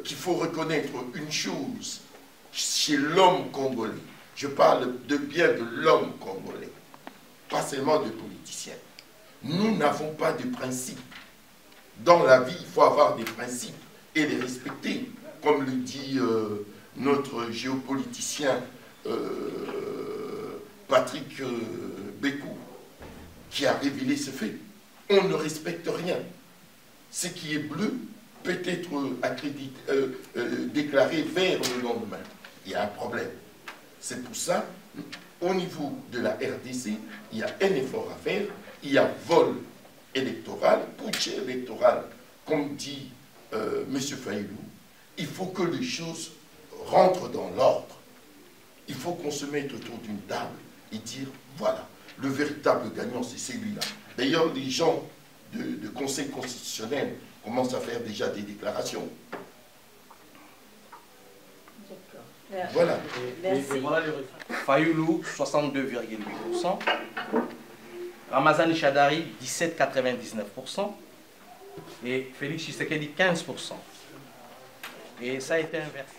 qu'il faut reconnaître une chose chez l'homme congolais. Je parle bien de l'homme congolais, pas seulement de politiciens. Nous n'avons pas de principes. Dans la vie, il faut avoir des principes et les respecter, comme le dit notre géopoliticien Patrick Bécou, qui a révélé ce fait. On ne respecte rien. Ce qui est bleu peut être déclaré vert le lendemain. Il y a un problème. C'est pour ça, au niveau de la RDC, il y a un effort à faire. Il y a vol électoral, putsch électoral, comme dit M. Fayulu. Il faut que les choses rentrent dans l'ordre. Il faut qu'on se mette autour d'une table et dire, voilà, le véritable gagnant, c'est celui-là. D'ailleurs, les gens de Conseil constitutionnel commencent à faire déjà des déclarations. Voilà. Merci. Et voilà le résultat. Fayulu, 62,8%. Ramazani Chadari, 17,99%. Et Félix Tshisekedi, 15%. Et ça a été inversé.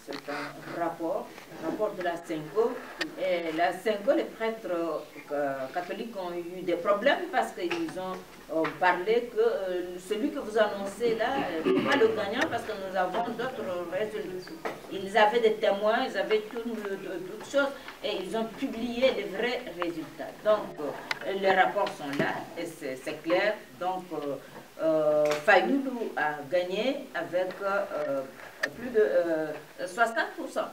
C'est un rapport de la Cinco. Et la Cinco, les prêtres catholiques ont eu des problèmes parce qu'ils ont parlé que celui que vous annoncez là n'est pas le gagnant parce que nous avons d'autres résultats. Ils avaient des témoins, ils avaient toutes choses et ils ont publié les vrais résultats. Donc, les rapports sont là et c'est clair. Donc, Fayulu a gagné avec plus de 60%.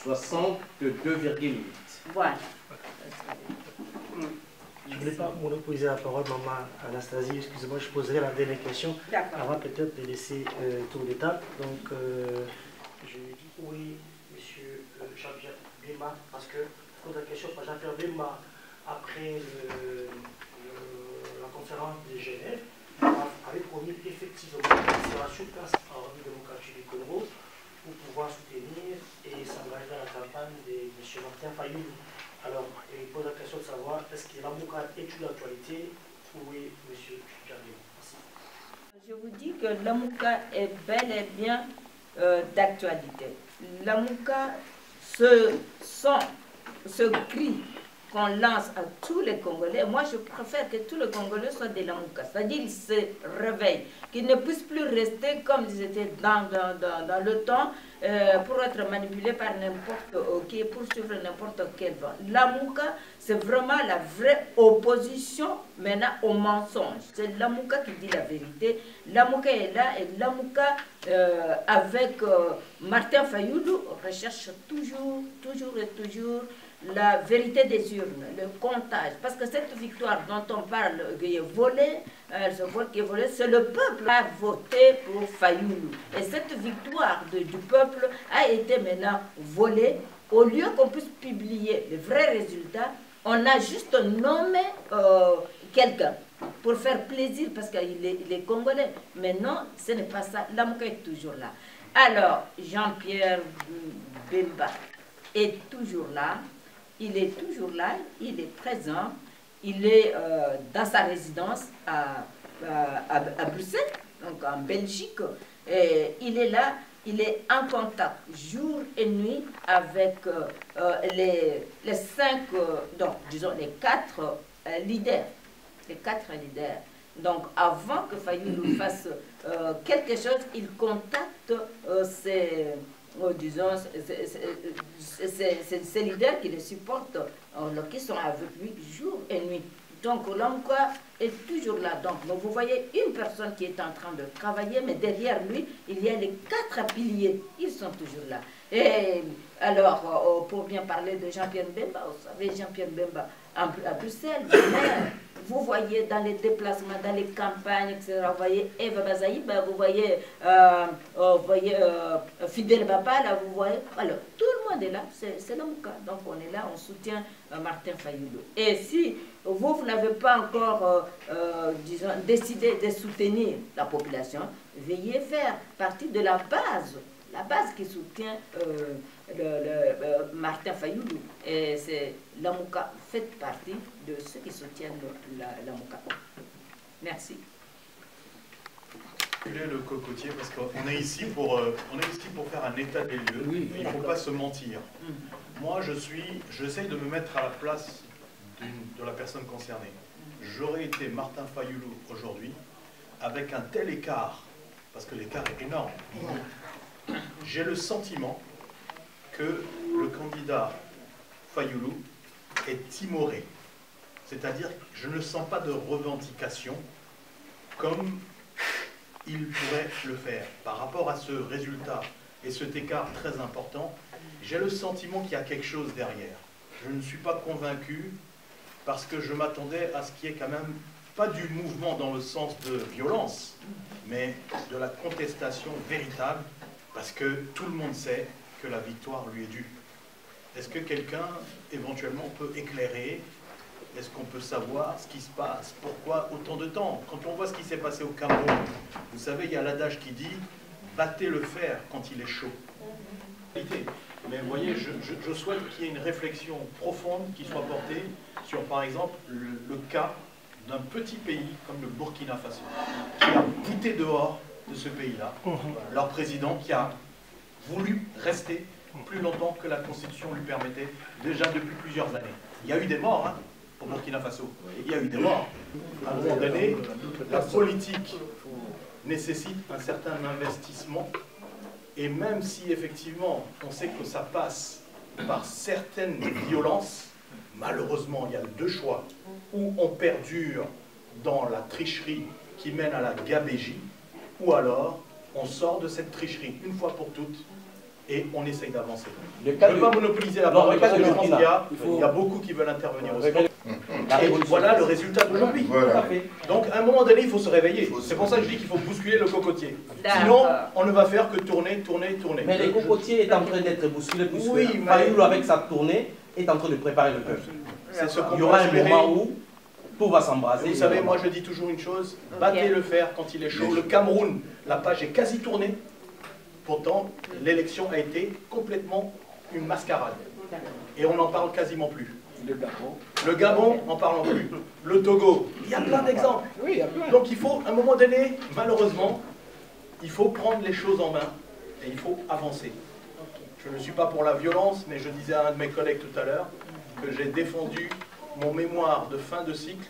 62,8%. Voilà. Je ne voulais pas monopoliser la parole, maman Anastasie. Excusez-moi, je poserai la dernière question avant peut-être de laisser tour de table. Donc, je dis oui, monsieur Jean-Pierre Bemba, parce que pour la question par Jean-Pierre Bemba, après la conférence de Genève, avait promis effectivement qu'il sera sur place en République démocratique du Congo pour pouvoir soutenir et s'engager dans la campagne de M. Martin Fayoulou. Alors, il pose la question de savoir est-ce que Lamouka est une actualité? Oui, M. Jardin. Je vous dis que Lamouka est bel et bien d'actualité. Lamouka, ce cri qu'on lance à tous les Congolais, moi je préfère que tous les Congolais soient des Lamouka, c'est-à-dire qu'ils se réveillent, qu'ils ne puissent plus rester comme ils étaient dans le temps pour être manipulés par n'importe qui, pour suivre n'importe quel vent. Lamouka, c'est vraiment la vraie opposition maintenant au mensonge. C'est Lamouka qui dit la vérité. Lamouka est là et Lamouka, avec Martin Fayoulou, recherche toujours la vérité des urnes, le comptage. Parce que cette victoire dont on parle, qui est volée, ce vote qui est volé, c'est le peuple qui a voté pour Fayoulou. Et cette victoire du peuple a été maintenant volée. Au lieu qu'on puisse publier les vrais résultats, on a juste nommé quelqu'un pour faire plaisir parce qu'il est congolais. Mais non, ce n'est pas ça. Lamouka est toujours là. Alors, Jean-Pierre Bemba est toujours là. Il est toujours là, il est présent, il est dans sa résidence à Bruxelles, donc en Belgique. Et il est là, il est en contact jour et nuit avec les quatre leaders. Les quatre leaders. Donc avant que Fayoulou fasse quelque chose, il contacte ces leaders qui le supportent, qui sont avec lui jour et nuit. Donc Lamouka est toujours là. Donc vous voyez une personne qui est en train de travailler, mais derrière lui, il y a les quatre piliers. Ils sont toujours là. Et alors, pour bien parler de Jean-Pierre Bemba, vous savez, Jean-Pierre Bemba à Bruxelles, vous voyez dans les déplacements, dans les campagnes, etc. Vous voyez Eva Bazaïba, vous voyez, Fidel Baba, là, vous voyez. Alors, tout le monde est là, c'est Lamouka. Donc, on est là, on soutient Martin Fayoulou. Et si vous n'avez pas encore, disons, décidé de soutenir la population, veuillez faire partie de la base qui soutient Martin Fayoulou. Et c'est Lamouka fait partie de ceux qui soutiennent Lamouka. Merci. Le cocotier, parce qu'on est ici pour faire un état des lieux. Oui, il ne faut pas se mentir. Moi, j'essaye de me mettre à la place de la personne concernée. J'aurais été Martin Fayoulou aujourd'hui avec un tel écart, parce que l'écart est énorme. J'ai le sentiment que le candidat Fayoulou est timoré. C'est-à-dire que je ne sens pas de revendication comme il pourrait le faire. Par rapport à ce résultat et cet écart très important, j'ai le sentiment qu'il y a quelque chose derrière. Je ne suis pas convaincu parce que je m'attendais à ce qu'il y ait quand même pas du mouvement dans le sens de violence, mais de la contestation véritable, parce que tout le monde sait que la victoire lui est due. Est-ce que quelqu'un, éventuellement, peut éclairer? Est-ce qu'on peut savoir ce qui se passe? Pourquoi autant de temps? Quand on voit ce qui s'est passé au Cameroun, vous savez, il y a l'adage qui dit « battez le fer quand il est chaud ». Mais vous voyez, je souhaite qu'il y ait une réflexion profonde qui soit portée sur, par exemple, le cas d'un petit pays comme le Burkina Faso, qui a bouté dehors de ce pays-là, leur président qui a voulu rester plus longtemps que la Constitution lui permettait, déjà depuis plusieurs années. Il y a eu des morts hein, au Burkina Faso, il y a eu des morts. À un moment donné, la politique nécessite un certain investissement, et même si effectivement on sait que ça passe par certaines violences, malheureusement il y a deux choix, ou on perdure dans la tricherie qui mène à la gabégie, ou alors on sort de cette tricherie une fois pour toutes et on essaye d'avancer. Je ne veux pas monopoliser la parole parce que je pense qu'il y a beaucoup qui veulent intervenir aussi. La Et révolution. voilà le résultat d'aujourd'hui. Voilà. Tout à fait. Donc à un moment donné, il faut se réveiller. C'est pour ça que je dis qu'il faut bousculer le cocotier. D'accord. Sinon, on ne va faire que tourner, tourner, tourner. Mais le cocotier est en train d'être bousculé puisque Oui, mais- Fayoulou, avec sa tournée, est en train de préparer le peuple. C'est ce qu'on Il y aura peut un espérer. moment où tout va s'embraser. Vous savez, moi je dis toujours une chose, battez le fer quand il est chaud. Le Cameroun, la page est quasi tournée. Pourtant, l'élection a été complètement une mascarade. Et on n'en parle quasiment plus. Le Gabon, n'en parlons plus. Le Togo, il y a plein d'exemples. Donc il faut, à un moment donné, malheureusement, il faut prendre les choses en main et il faut avancer. Je ne suis pas pour la violence, mais je disais à un de mes collègues tout à l'heure que j'ai défendu mon mémoire de fin de cycle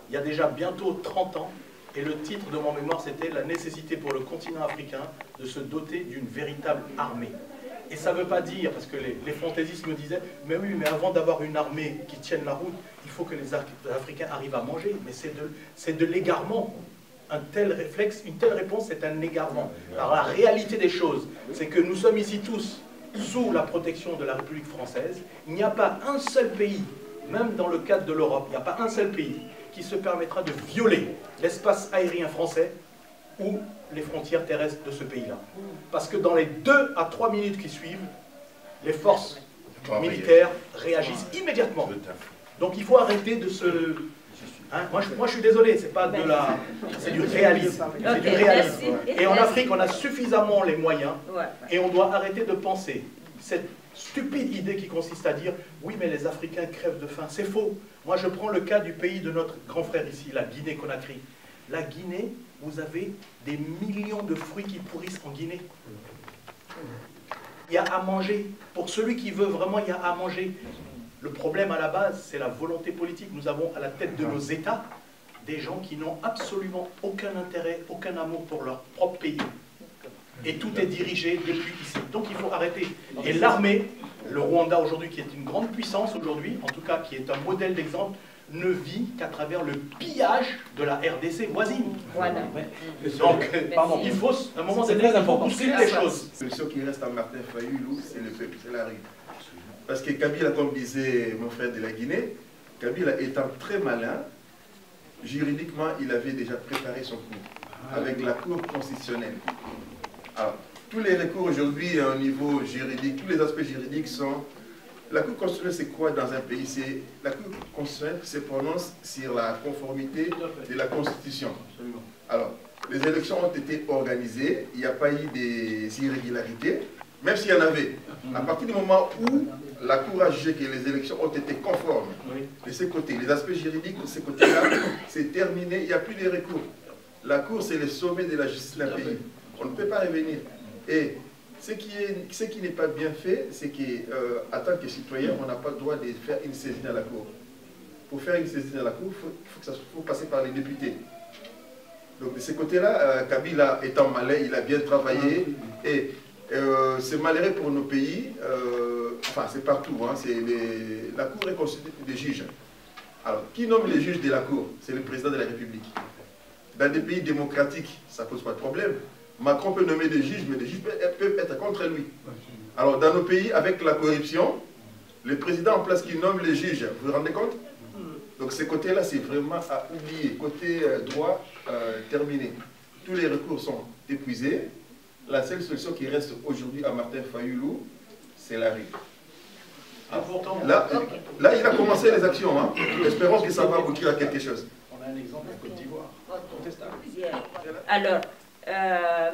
il y a déjà bientôt 30 ans. Et le titre de mon mémoire, c'était « La nécessité pour le continent africain de se doter d'une véritable armée ». Et ça ne veut pas dire, parce que les fantaisistes me disaient « Mais oui, mais avant d'avoir une armée qui tienne la route, il faut que les Africains arrivent à manger. » Mais c'est de l'égarement. Un tel réflexe, une telle réponse, c'est un égarement. Alors la réalité des choses, c'est que nous sommes ici tous sous la protection de la République française. Il n'y a pas un seul pays, même dans le cadre de l'Europe, il n'y a pas un seul pays qui se permettra de violer l'espace aérien français ou les frontières terrestres de ce pays-là. Parce que dans les 2 à 3 minutes qui suivent, les forces militaires réagissent immédiatement. Donc il faut arrêter de se... Hein, moi je suis désolé, c'est pas de la... c'est du réalisme. C'est du réalisme. Et en Afrique, on a suffisamment les moyens et on doit arrêter de penser cette stupide idée qui consiste à dire « Oui, mais les Africains crèvent de faim ». C'est faux. Moi, je prends le cas du pays de notre grand frère ici, la Guinée-Conakry. La Guinée, vous avez des millions de fruits qui pourrissent en Guinée. Il y a à manger. Pour celui qui veut vraiment, il y a à manger. Le problème à la base, c'est la volonté politique. Nous avons à la tête de nos États des gens qui n'ont absolument aucun intérêt, aucun amour pour leur propre pays. Et tout est dirigé depuis ici. Donc il faut arrêter. Et l'armée, le Rwanda aujourd'hui, qui est une grande puissance aujourd'hui, en tout cas qui est un modèle d'exemple, ne vit qu'à travers le pillage de la RDC voisine. Voilà. Donc, pardon, il faut, à un moment donné, il faut bousculer les choses. La solution qui reste à Martin Fayoulou, c'est le peuple, c'est la rue. Parce que Kabila, comme disait mon frère de la Guinée, Kabila étant très malin, juridiquement, il avait déjà préparé son coup avec la Cour constitutionnelle. Alors, tous les recours aujourd'hui au niveau juridique, tous les aspects juridiques sont... La Cour constitutionnelle, c'est quoi dans un pays? La Cour constitutionnelle se prononce sur la conformité de la Constitution. Alors, les élections ont été organisées, il n'y a pas eu des irrégularités, même s'il y en avait. À partir du moment où la Cour a jugé que les élections ont été conformes de ces côtés, les aspects juridiques de ces côtés-là, c'est terminé, il n'y a plus de recours. La Cour, c'est le sommet de la justice d'un pays. On ne peut pas revenir. Et ce qui n'est pas bien fait, c'est qu'en tant que citoyen, on n'a pas le droit de faire une saisine à la Cour. Pour faire une saisine à la Cour, il faut passer par les députés. Donc de ce côté-là, Kabila étant malin, il a bien travaillé. Et c'est malheureux pour nos pays, enfin c'est partout, hein, la Cour est constituée des juges. Alors, qui nomme les juges de la Cour? C'est le président de la République. Dans des pays démocratiques, ça ne pose pas de problème. Macron peut nommer des juges, mais les juges peuvent être contre lui. Alors, dans nos pays, avec la corruption, le président en place qui nomme les juges, vous vous rendez compte? Donc, ce côté-là, c'est vraiment à oublier. Côté droit, terminé. Tous les recours sont épuisés. La seule solution qui reste aujourd'hui à Martin Fayoulou, c'est la rue. Là, il a commencé les actions. Hein. Espérons que ça va aboutir à quelque chose. On a un exemple en Côte d'Ivoire. Contestable. Alors,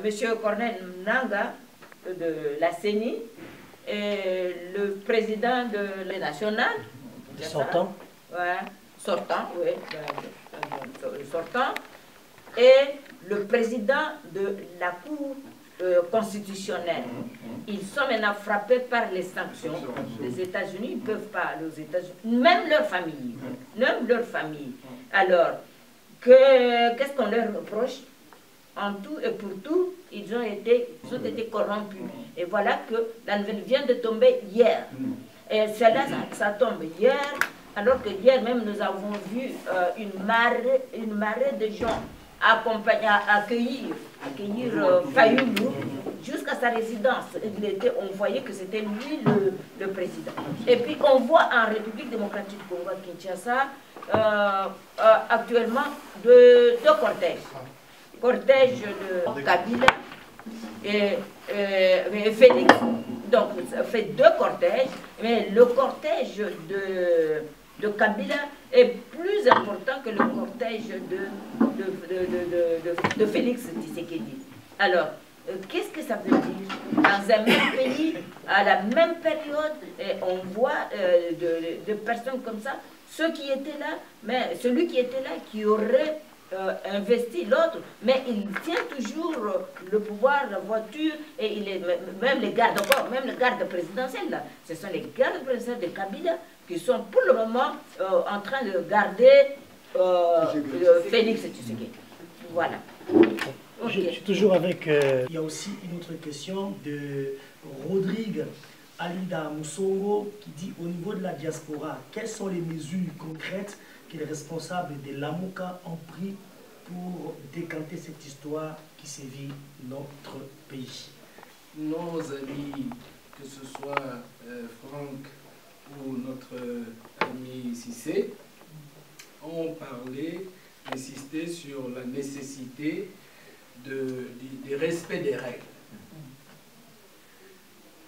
Monsieur Corneille Nanga de la CENI et le président de l'Assemblée nationale. Sortant. Ouais, sortant, oui. Sortant. Et le président de la Cour constitutionnelle. Ils sont maintenant frappés par les sanctions des États-Unis. Ils ne peuvent pas aller aux États-Unis. Même leur famille. Même leur famille. Alors, qu'est-ce qu'on leur reproche? En tout et pour tout, ils ont été corrompus. Et voilà que la nouvelle vient de tomber hier. Et cela, ça tombe hier, alors que hier même nous avons vu une marée de gens accueillir Fayoulou jusqu'à sa résidence, on voyait que c'était lui le président. Et puis on voit en République démocratique du Congo, à Kinshasa, actuellement deux cortèges. Cortège de Kabila et Félix. Donc ça fait deux cortèges, mais le cortège de Kabila est plus important que le cortège de Félix Tshisekedi. Alors, qu'est-ce que ça veut dire? Dans un même pays, à la même période, on voit de personnes comme ça, ceux qui étaient là, mais celui qui était là, qui aurait investi l'autre, mais il tient toujours le pouvoir, la voiture, et même les gardes, même les gardes présidentiels, là, ce sont les gardes présidentiels de Kabila qui sont pour le moment en train de garder Félix Tshisekedi. Voilà. Je suis toujours avec... Il y a aussi une autre question de Rodrigue Alida Moussongo qui dit au niveau de la diaspora, quelles sont les mesures concrètes que les responsables de l'AMOCA ont pris pour décanter cette histoire qui sévit notre pays? Nos amis, que ce soit Franck ou notre ami Cissé, ont parlé, insisté sur la nécessité du respect des règles.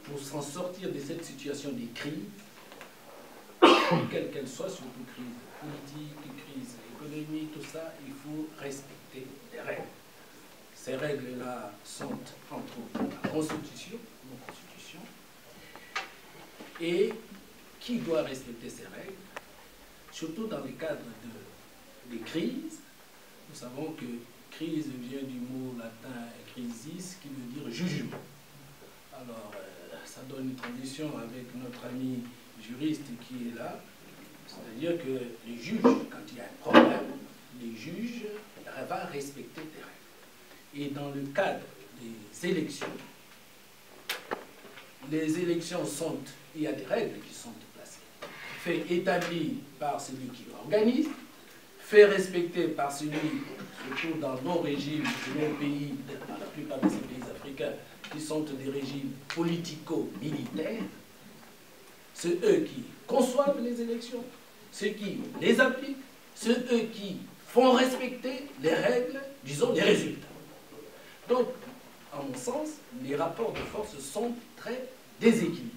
Pour s'en sortir de cette situation de crise, quelle qu'elle soit, surtout crise politique, crise économique, tout ça, il faut respecter les règles. Ces règles-là sont entre autres la Constitution, nos constitutions. Et qui doit respecter ces règles? Surtout dans le cadre des crises. Nous savons que crise vient du mot latin crisis, qui veut dire jugement. Alors, ça donne une transition avec notre ami juriste qui est là. C'est-à-dire que les juges, quand il y a un problème, les juges vont respecter des règles. Et dans le cadre des élections, les élections sont, il y a des règles qui sont placées. Fait établi par celui qui organise, fait respecter par celui, surtout dans nos régimes, de nos pays, dans la plupart de ces pays africains, qui sont des régimes politico-militaires. C'est eux qui conçoivent les élections, ceux qui les appliquent, ceux eux qui font respecter les règles, disons, les résultats. Donc, à mon sens, les rapports de force sont très déséquilibrés.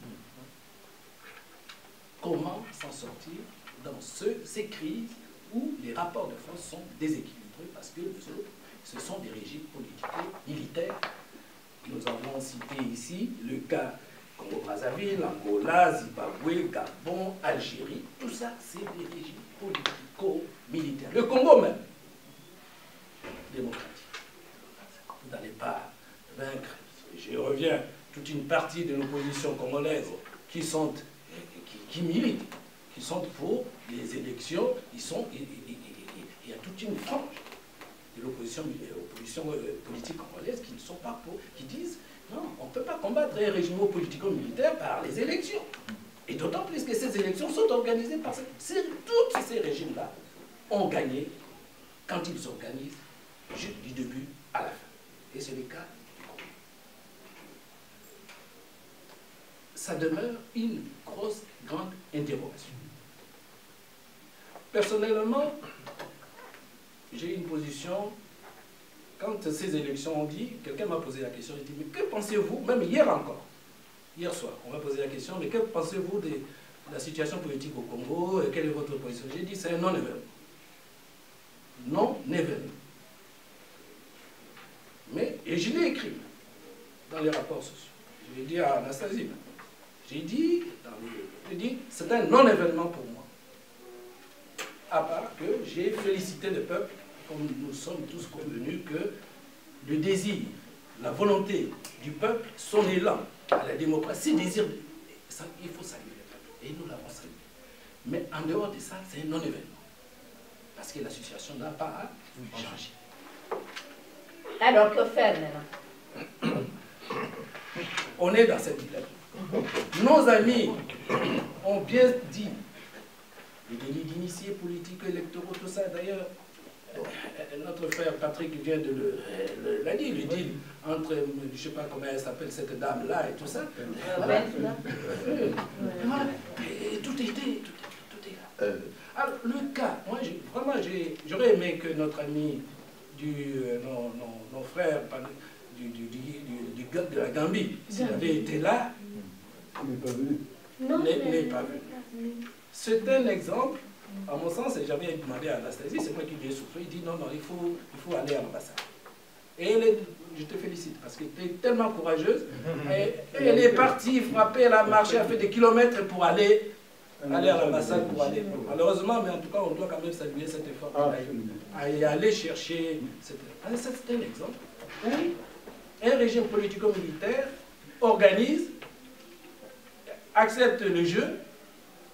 Comment s'en sortir dans ces crises où les rapports de force sont déséquilibrés parce que ce sont des régimes politico-militaires. Nous avons cité ici le cas Congo-Brazzaville, Angola, Zimbabwe, Gabon, Algérie. Tout ça, c'est des régimes politico-militaires. Le Congo même, démocratique. Vous n'allez pas vaincre, je reviens, toute une partie de l'opposition congolaise qui militent, qui sont pour les élections, il y a toute une frange de l'opposition politique congolaise qui ne sont pas pour, qui disent non, on ne peut pas combattre les régimes politico-militaires par les élections. Et d'autant plus que ces élections sont organisées par tous ces régimes-là ont gagné quand ils organisent du début à la fin. Et c'est le cas du Congo. Ça demeure une grosse, grande interrogation. Personnellement, j'ai une position, quand ces élections ont dit, quelqu'un m'a posé la question, il dit, mais que pensez-vous, même hier encore, hier soir, on m'a posé la question, mais que pensez-vous de la situation politique au Congo, et quelle est votre position? J'ai dit, c'est un non-événement. Non-événement. Mais, et je l'ai écrit dans les rapports sociaux. Je l'ai dit à Anastasie. J'ai dit, c'est un non-événement pour moi. À part que j'ai félicité le peuple, comme nous sommes tous convenus que le désir, la volonté du peuple, son élan à la démocratie, désir, il faut saluer le peuple. Et nous l'avons salué. Mais en dehors de ça, c'est un non-événement. Parce que la situation n'a pas changé. Alors, que faire maintenant? On est dans cette dilemme. Nos amis ont bien dit le délit d'initiés politiques, électoraux, tout ça. D'ailleurs, Notre frère Patrick vient de l'a dit, le deal entre, je ne sais pas comment elle s'appelle, cette dame-là et tout ça. Voilà. Et tout était là. Alors, le cas, moi, vraiment, j'aurais aimé que notre ami, nos frères de la Gambie, s'il avait été là, n'est pas venu. C'est un exemple. À mon sens, j'avais demandé à Anastasie, c'est moi qui lui ai soufflé, il dit non, il faut aller à l'ambassade. Et je te félicite parce que tu es tellement courageuse. Et elle est partie frapper, elle a marché, elle a fait des kilomètres pour aller à l'ambassade. Malheureusement, mais en tout cas, on doit quand même saluer cet effort à y aller chercher. C'est un exemple où un régime politico-militaire organise, accepte le jeu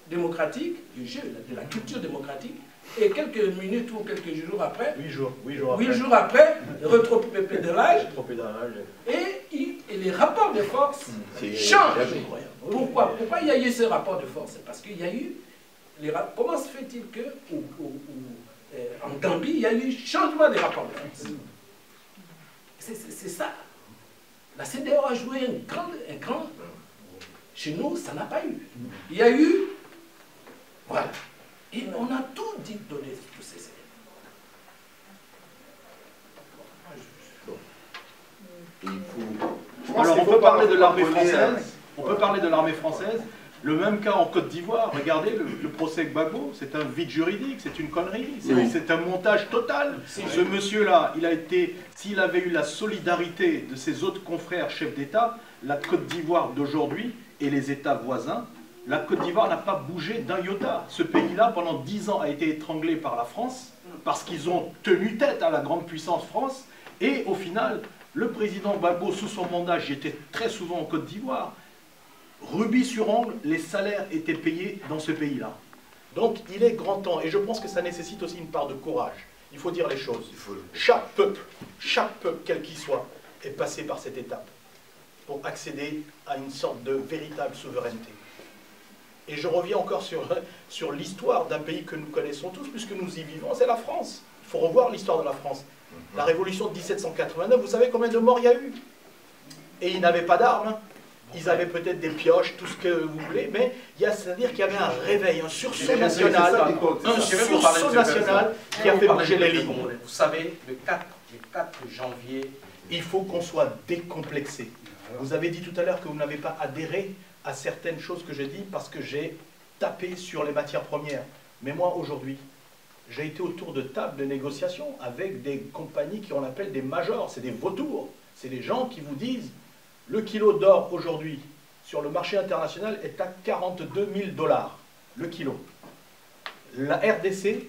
démocratique, de la culture démocratique, et quelques minutes ou quelques jours après, 8 jours après, rétropédalage, et les rapports de force changent. Pourquoi il y a eu ce rapport de force? C'est parce qu'il y a eu, comment se fait-il que en Gambie, il y a eu changement des rapports de force? C'est ça. La CEDEAO a joué un grand. Chez nous, ça n'a pas eu. Il y a eu. Voilà. Et on a tout dit donner tous ces éléments. Alors on peut parler de l'armée française. On peut parler de l'armée française. Le même cas en Côte d'Ivoire. Regardez le procès Gbagbo. C'est un vide juridique. C'est une connerie. C'est un montage total. Ce monsieur-là, il a été. S'il avait eu la solidarité de ses autres confrères chefs d'État, la Côte d'Ivoire d'aujourd'hui et les États voisins. La Côte d'Ivoire n'a pas bougé d'un iota. Ce pays-là, pendant 10 ans, a été étranglé par la France, parce qu'ils ont tenu tête à la grande puissance France. Et au final, le président Gbagbo, sous son mandat, j'étais très souvent en Côte d'Ivoire, rubis sur ongle, les salaires étaient payés dans ce pays-là. Donc il est grand temps, et je pense que ça nécessite aussi une part de courage. Il faut dire les choses. Chaque peuple, quel qu'il soit, est passé par cette étape pour accéder à une sorte de véritable souveraineté. Et je reviens encore sur l'histoire d'un pays que nous connaissons tous, puisque nous y vivons, c'est la France. Il faut revoir l'histoire de la France. La révolution de 1789, vous savez combien de morts il y a eu? Et ils n'avaient pas d'armes. Ils avaient peut-être des pioches, tout ce que vous voulez, mais c'est-à-dire qu'il y avait un réveil, un sursaut national, qui a fait bouger les lignes. Vous savez, le 4 janvier, il faut qu'on soit décomplexé. Vous avez dit tout à l'heure que vous n'avez pas adhéré à certaines choses que j'ai dit parce que j'ai tapé sur les matières premières. Mais moi, aujourd'hui, j'ai été autour de tables de négociation avec des compagnies qu'on appelle des majors, c'est des vautours. C'est des gens qui vous disent le kilo d'or aujourd'hui sur le marché international est à 42 000 $, le kilo. La RDC,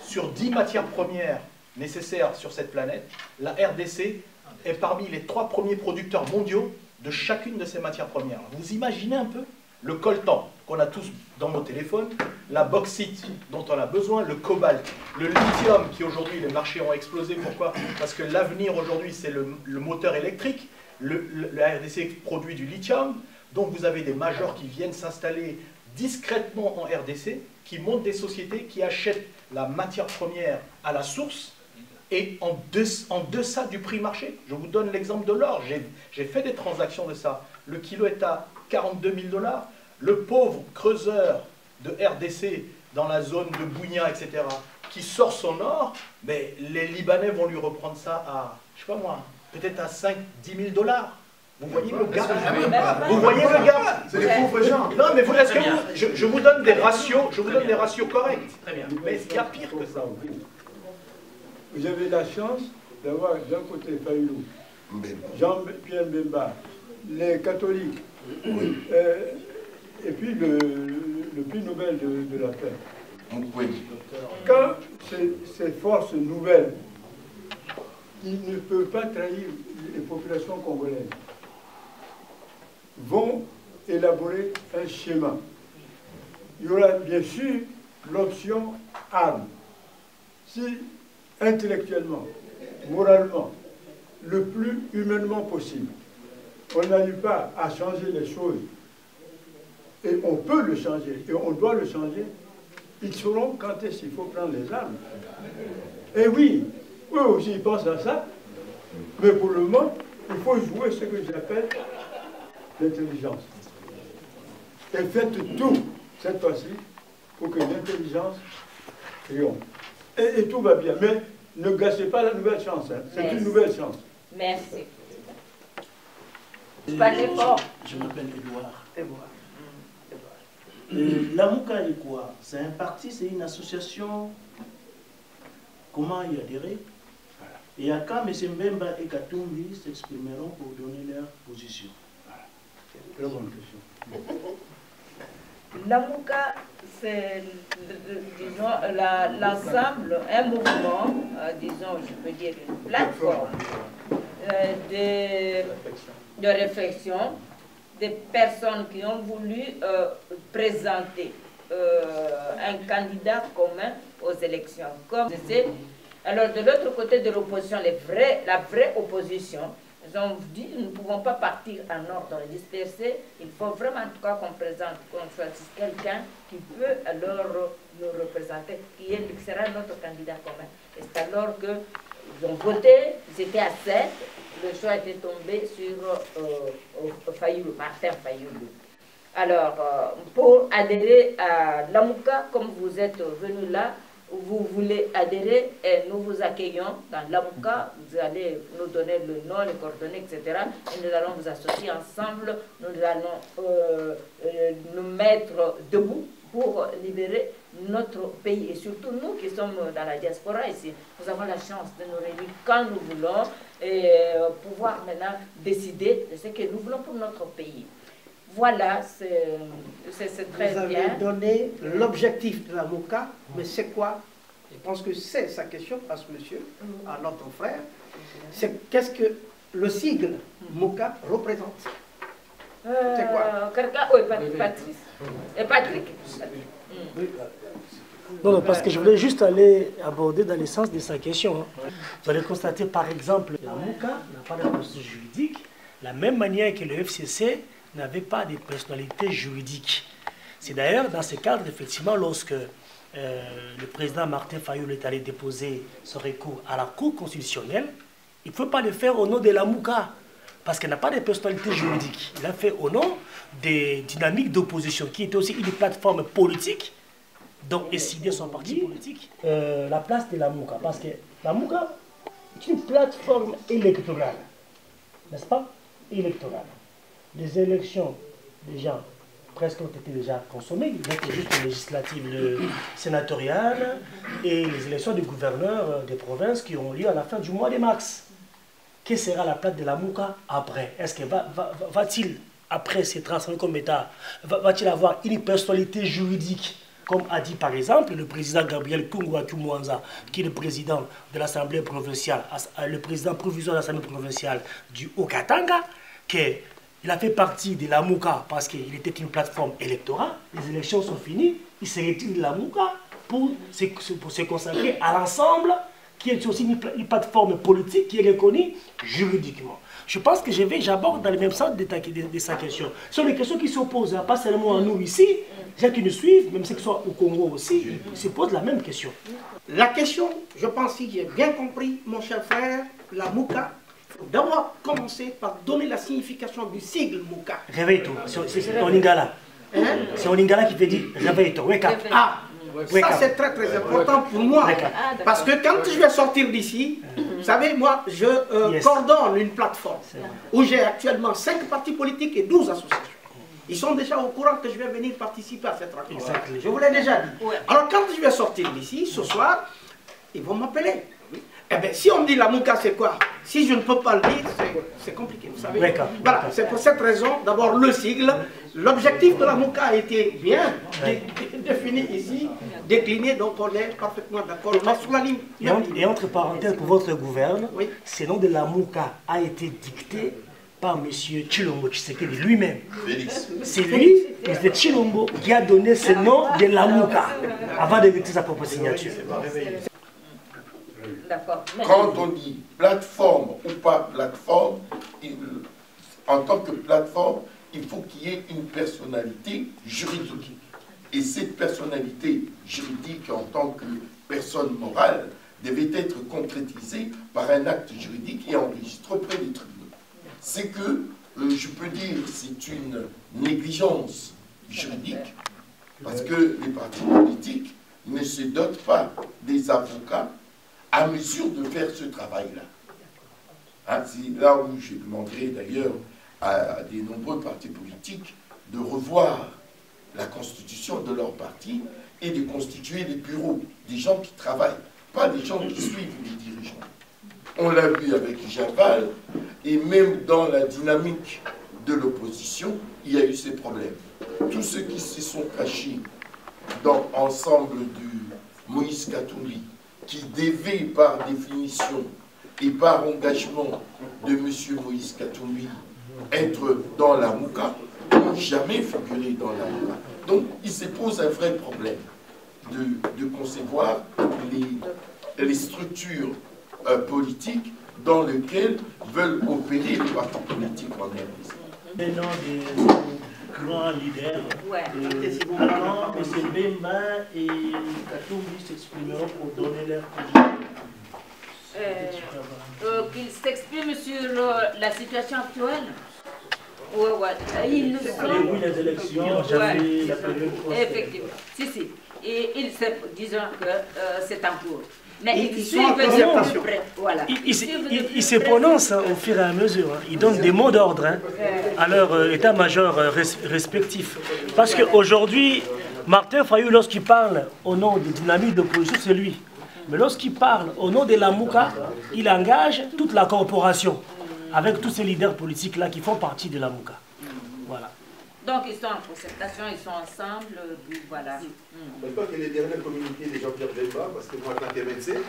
sur 10 matières premières nécessaires sur cette planète, la RDC est parmi les 3 premiers producteurs mondiaux de chacune de ces matières premières. Vous imaginez un peu le coltan qu'on a tous dans nos téléphones, la bauxite dont on a besoin, le cobalt, le lithium qui aujourd'hui les marchés ont explosé. Pourquoi? Parce que l'avenir aujourd'hui c'est le moteur électrique. La RDC produit du lithium, donc vous avez des majors qui viennent s'installer discrètement en RDC, qui montent des sociétés qui achètent la matière première à la source et en deçà du prix marché. Je vous donne l'exemple de l'or, j'ai fait des transactions de ça. Le kilo est à 42 000 $. Le pauvre creuseur de RDC dans la zone de Bouigna, etc., qui sort son or, mais les Libanais vont lui reprendre ça à, je sais pas moi, peut-être à 5 000 – 10 000 $. Vous voyez le gap? Vous voyez le gap? C'est des pauvres gens. Non, mais je vous donne des ratios, des ratios corrects. Très bien. Mais est-ce qu'il y a pire que ça? Vous avez la chance d'avoir d'un côté Fayoulou, Jean-Pierre Mbemba, les catholiques, et puis le prix Nobel de la paix. Quand ces forces nouvelles, qui ne peuvent pas trahir les populations congolaises, vont élaborer un schéma. Il y aura bien sûr l'option arme. Si intellectuellement, moralement, le plus humainement possible, on n'arrive pas à changer les choses, et on peut le changer, et on doit le changer, ils sauront quand est-ce qu'il faut prendre les armes. Et oui, eux aussi ils pensent à ça, mais pour le moment, il faut jouer ce que j'appelle l'intelligence. Et faites tout, cette fois-ci, pour que l'intelligence triomphe. Et tout va bien, mais ne gâchez pas la nouvelle chance, hein. C'est une nouvelle chance. Merci. Parlez fort. Je m'appelle Édouard. La Mouka est quoi? C'est un parti, c'est une association. Comment y adhérer? Et à quand M. Mbemba et Katumbi s'exprimeront pour donner leur position? Très bonne question. La Mouka, c'est, disons, l'ensemble, un mouvement, disons, je peux dire une plateforme de réflexion des personnes qui ont voulu présenter un candidat commun aux élections. Comme je sais, alors de l'autre côté de l'opposition, la vraie opposition, ils ont dit nous ne pouvons pas partir en ordre dispersé, il faut vraiment en tout cas qu'on choisisse quelqu'un qui peut alors nous représenter, qui sera notre candidat commun. Et c'est alors qu'ils ont voté, ils étaient à 7, le choix était tombé sur Fayoulou, Martin Fayoulou. Alors, pour adhérer à la Mouka, comme vous êtes venus là, vous voulez adhérer et nous vous accueillons dans la Mouka, vous allez nous donner le nom, les coordonnées, etc. Et nous allons vous associer ensemble, nous allons nous mettre debout pour libérer notre pays et surtout nous qui sommes dans la diaspora ici. Nous avons la chance de nous réunir quand nous voulons et pouvoir maintenant décider de ce que nous voulons pour notre pays. Voilà, c'est très bien. Vous avez donné l'objectif de la Mouka, mais c'est quoi? Je pense que c'est sa question, passe monsieur, à notre frère. C'est qu'est-ce que le sigle Mouka représente? C'est quoi? Oui, Patrice. Et Patrick. Non, parce que je voulais juste aller aborder dans l'essence de sa question. Vous allez constater par exemple, la Mouka n'a pas de posture juridique, de la même manière que le FCC n'avait pas de personnalité juridique. C'est d'ailleurs dans ce cadre, effectivement, lorsque le président Martin Fayoulou est allé déposer son recours à la Cour constitutionnelle, il ne peut pas le faire au nom de la Mouka, parce qu'elle n'a pas de personnalité juridique. Il a fait au nom des dynamiques d'opposition, qui était aussi une plateforme politique, dont décidait son parti politique, la place de la Mouka. Parce que la Mouka est une plateforme électorale, n'est-ce pas? Électorale. Les élections, déjà, presque ont été déjà consommées. Il reste juste les législatives sénatoriales et les élections des gouverneurs des provinces qui auront lieu à la fin du mois de mars. Quelle sera la place de la Mouka après? Est-ce que va-t-il, après se transformer comme État, va-t-il avoir une personnalité juridique, comme a dit par exemple le président Gabriel Kungwa-Kumwanza, qui est le président de l'Assemblée provinciale, le président provisoire de l'Assemblée provinciale du Haut-Katanga, qu'il a fait partie de la Mouka parce qu'il était une plateforme électorale. Les élections sont finies, il se retire de la Mouka pour se consacrer à l'ensemble, qui est aussi une plateforme politique qui est reconnue juridiquement. Je pense que j'aborde dans le même sens de sa question. Ce sont des questions qui s'opposent, pas seulement à nous ici, les gens qui nous suivent, même ceux qui sont au Congo aussi, ils se posent la même question. La question, je pense que j'ai bien compris, mon cher frère, la Mouka, il faut d'abord commencer par donner la signification du sigle Mouka. Réveille-toi, c'est en lingala. Hein? C'est en lingala qui veut dire réveille-toi, wake up. Ah, ça c'est très très important pour moi. Parce que quand je vais sortir d'ici, vous savez, moi je coordonne une plateforme où j'ai actuellement 5 partis politiques et 12 associations. Ils sont déjà au courant que je vais venir participer à cette rencontre. Je vous l'ai déjà dit. Alors quand je vais sortir d'ici, ce soir, ils vont m'appeler. Eh bien, si on me dit la Mouka, c'est quoi? Si je ne peux pas le dire, c'est compliqué, vous savez. Voilà, c'est pour cette raison, d'abord le sigle. L'objectif de la Mouka a été bien défini ici, décliné, donc on est parfaitement d'accord. Et entre parenthèses, pour votre gouverne, ce nom de la Mouka a été dicté par M. Tshilombo Tshisekedi lui-même. C'est lui, M. Tshilombo, qui a donné ce nom de la Mouka avant de retirer sa propre signature. Quand on dit plateforme ou pas plateforme, en tant que plateforme, il faut qu'il y ait une personnalité juridique. Et cette personnalité juridique en tant que personne morale devait être concrétisé par un acte juridique et enregistré auprès des tribunaux. C'est que, je peux dire, c'est une négligence juridique, parce que les partis politiques ne se dotent pas des avocats à mesure de faire ce travail-là. Hein, c'est là où je demanderai d'ailleurs à des nombreux partis politiques de revoir la constitution de leur parti et de constituer des bureaux, des gens qui travaillent, pas des gens qui suivent les dirigeants. On l'a vu avec Javal, et même dans la dynamique de l'opposition, il y a eu ces problèmes. Tous ceux qui se sont cachés dans l'ensemble du Moïse Katumbi, qui devait par définition et par engagement de M. Moïse Katumbi être dans la Mouka, n'ont jamais figuré dans la Mouka. Donc il se pose un vrai problème de concevoir les structures politiques dans lesquelles veulent opérer les partis politiques en RDC. Les noms des grands leaders, alors M. Bemba et Katumbi s'exprimeront pour donner leur position. Qu'ils s'expriment sur la situation actuelle. Ils le sont. Oui, les élections, jamais la période. Effectivement. Si. Et ils se disent que c'est en cours. Mais ils sont en concertation. Voilà. Ils se prononcent au fur et à mesure. Hein. Ils donnent des mots d'ordre à leur état-major respectif. Parce qu'aujourd'hui, Martin Fayou, lorsqu'il parle au nom de dynamique d'opposition, c'est lui. Mais lorsqu'il parle au nom de la Mouka, il engage toute la corporation, avec tous ces leaders politiques-là qui font partie de la Mouka. Voilà. Donc ils sont en concertation, ils sont ensemble, voilà. Je crois que les derniers communiqués de Jean-Pierre Bemba, parce que moi en tant qu'MLC,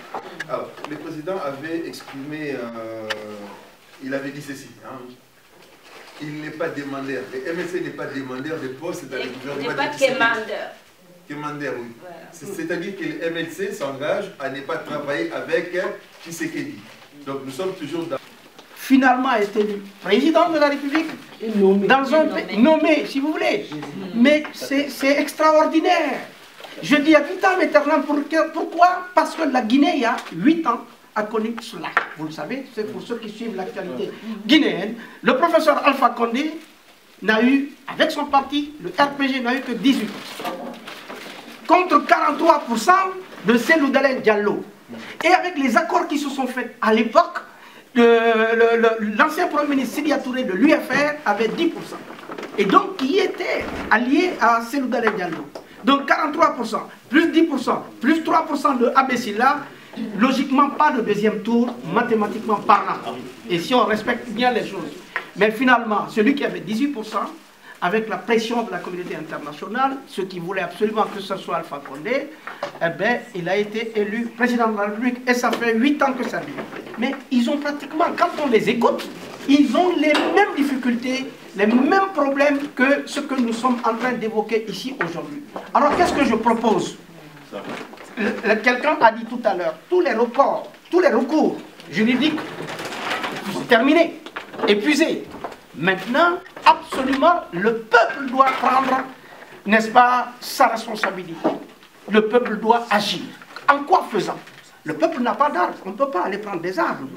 alors le président avait exprimé, il avait dit ceci, hein, il n'est pas demandeur, le MLC n'est pas demandeur de poste dans le gouvernement. Il n'est pas quémandeur. Quémandeur, oui. Voilà. C'est-à-dire que le MLC s'engage à ne pas travailler avec Tshisekedi. Donc nous sommes toujours dans... Finalement est élu président de la République, dans un pays nommé, si vous voulez. Mais c'est extraordinaire. Je dis à vitam aeternam, pourquoi? Parce que la Guinée, il y a 8 ans, a connu cela. Vous le savez, c'est pour ceux qui suivent l'actualité guinéenne. Le professeur Alpha Condé n'a eu, avec son parti, le RPG n'a eu que 18%. Contre 43% de Cellou Dalein Diallo. Et avec les accords qui se sont faits à l'époque, l'ancien Premier ministre Sidia Touré de l'UFR avait 10%. Et donc, qui était allié à Cellou Dalein Diallo. Donc 43%, plus 10%, plus 3% de Abessila, logiquement pas de deuxième tour, mathématiquement parlant. Et si on respecte bien les choses. Mais finalement, celui qui avait 18%, avec la pression de la communauté internationale, ceux qui voulaient absolument que ce soit Alpha Condé, eh bien, il a été élu président de la République et ça fait 8 ans que ça dure. Mais ils ont pratiquement, quand on les écoute, ils ont les mêmes difficultés, les mêmes problèmes que ce que nous sommes en train d'évoquer ici aujourd'hui. Alors qu'est-ce que je propose? Quelqu'un a dit tout à l'heure, tous les recours juridiques, c'est terminé, épuisé. Maintenant, absolument, le peuple doit prendre, n'est-ce pas, sa responsabilité. Le peuple doit agir. En quoi faisant? Le peuple n'a pas d'armes. On ne peut pas aller prendre des armes.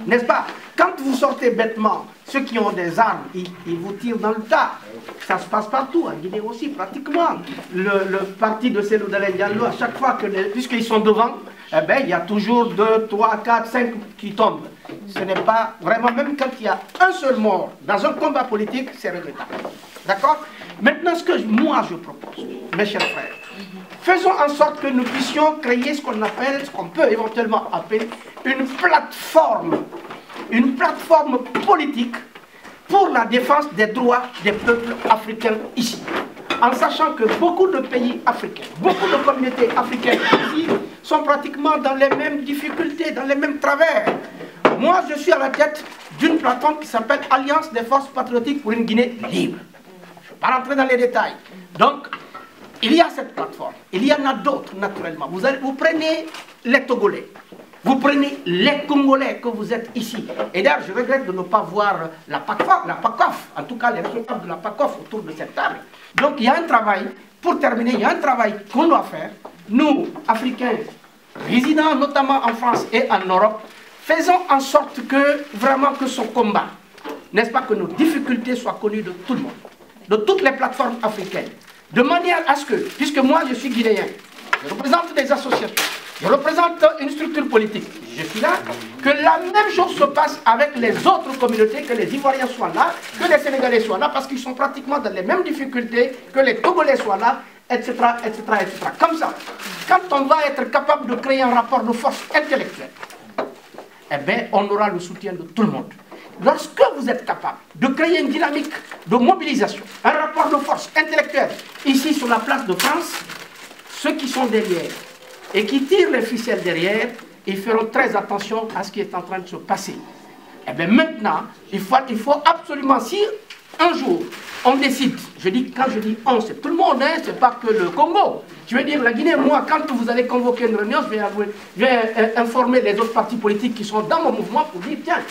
N'est-ce pas? Quand vous sortez bêtement, ceux qui ont des armes, ils vous tirent dans le tas. Ça se passe partout, en Guinée aussi, pratiquement. Le parti de Cellou Dalein Diallo, à chaque fois que, puisqu'ils sont devant, eh bien, il y a toujours 2, 3, 4, 5 qui tombent. Ce n'est pas vraiment, même quand il y a un seul mort dans un combat politique, c'est regrettable. D'accord? Maintenant, ce que moi je propose, mes chers frères, faisons en sorte que nous puissions créer ce qu'on appelle, ce qu'on peut éventuellement appeler une plateforme politique pour la défense des droits des peuples africains ici. En sachant que beaucoup de pays africains, beaucoup de communautés africaines ici sont pratiquement dans les mêmes difficultés, dans les mêmes travers. Moi, je suis à la tête d'une plateforme qui s'appelle Alliance des forces patriotiques pour une Guinée libre. Je ne vais pas rentrer dans les détails. Donc, il y a cette plateforme. Il y en a d'autres, naturellement. Vous prenez les Togolais. Vous prenez les Congolais que vous êtes ici. Et d'ailleurs, je regrette de ne pas voir la PACOF, en tout cas les responsables de la PACOF autour de cette table. Donc, il y a un travail, pour terminer, il y a un travail qu'on doit faire, nous, Africains, résidant notamment en France et en Europe, faisons en sorte que, vraiment, que son combat, n'est-ce pas, que nos difficultés soient connues de tout le monde, de toutes les plateformes africaines, de manière à ce que, puisque moi je suis guinéen, je représente des associations, je représente une structure politique, je suis là, que la même chose se passe avec les autres communautés, que les Ivoiriens soient là, que les Sénégalais soient là, parce qu'ils sont pratiquement dans les mêmes difficultés, que les Togolais soient là, etc., etc., etc. Comme ça, quand on va être capable de créer un rapport de force intellectuelle, eh bien, on aura le soutien de tout le monde. Lorsque vous êtes capable de créer une dynamique de mobilisation, un rapport de force intellectuelle, ici sur la place de France, ceux qui sont derrière et qui tirent les ficelles derrière, ils feront très attention à ce qui est en train de se passer. Et bien maintenant, il faut absolument, si un jour on décide, quand je dis on, c'est tout le monde, hein, c'est pas que le Congo. Je veux dire, la Guinée, moi, quand vous allez convoquer une réunion, je vais informer les autres partis politiques qui sont dans mon mouvement pour dire, tiens,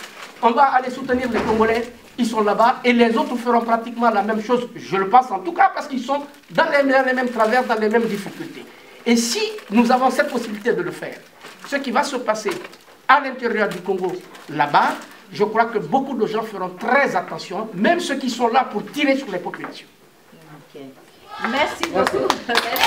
on va aller soutenir les Congolais, ils sont là-bas, et les autres feront pratiquement la même chose, je le pense en tout cas, parce qu'ils sont dans les mêmes travers, dans les mêmes difficultés. Et si nous avons cette possibilité de le faire, ce qui va se passer à l'intérieur du Congo, là-bas, je crois que beaucoup de gens feront très attention, même ceux qui sont là pour tirer sur les populations. Okay. Merci beaucoup. Merci.